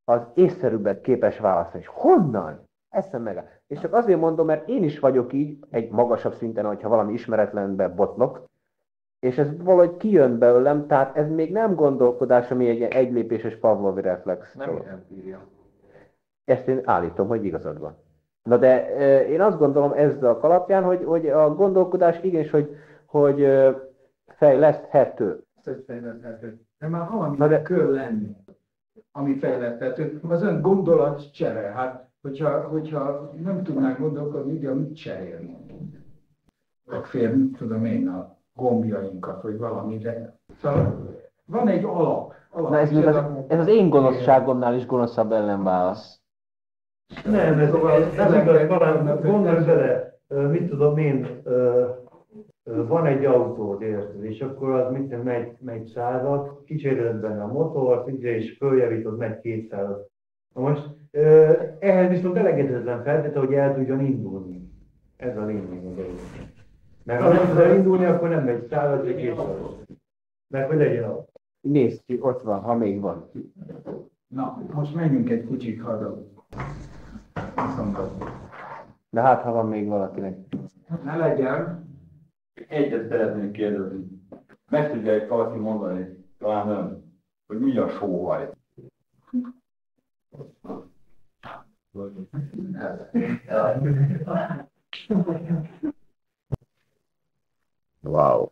az észszerűbbet képes választani. És honnan? Eszem meg. És csak azért mondom, mert én is vagyok így, egy magasabb szinten, hogyha valami ismeretlenbe botlok, és ez valahogy kijön belőlem, tehát ez még nem gondolkodás, ami egy egylépéses Pavlovi reflex. Nem empíria. Ezt én állítom, hogy igazad van. Na de én azt gondolom ezzel a alapján, hogy a gondolkodás igenis, hogy fejleszthető. hogy fejleszthető. De már valami kell lenni, ami fejleszthető. Az ön gondolatcsere. Hát, hogyha nem tudnánk gondolkodni, ugye mit cserélni? Megfér, mit tudom én, a gombjainkat, vagy valami, de szóval van egy alap. Na ez az én gonoszságomnál is gonoszabb ellenválasz. Nem, ez igaz, talán gondolj bele, mit tudom én, van egy autód, érted, és akkor az megy 100-at, kicseréled benne a motort, és följavítod, megy 200-at. Na most ehhez viszont elengedhetetlen feltétel, hogy el tudjon indulni. Ez a lényeg a dolog. Mert ha nem tud elindulni, akkor nem megy 100-at, vagy 200-at. Mert hogy legyen az. Nézd ki, ott van, ha még van. Na, most menjünk egy kicsit haza. De hát, ha van még valakinek. Ne legyen. Egyet szeretnék kérdezni. Meg tudja egy valaki mondani, talán nem, hogy mi a sóhaj? Wow.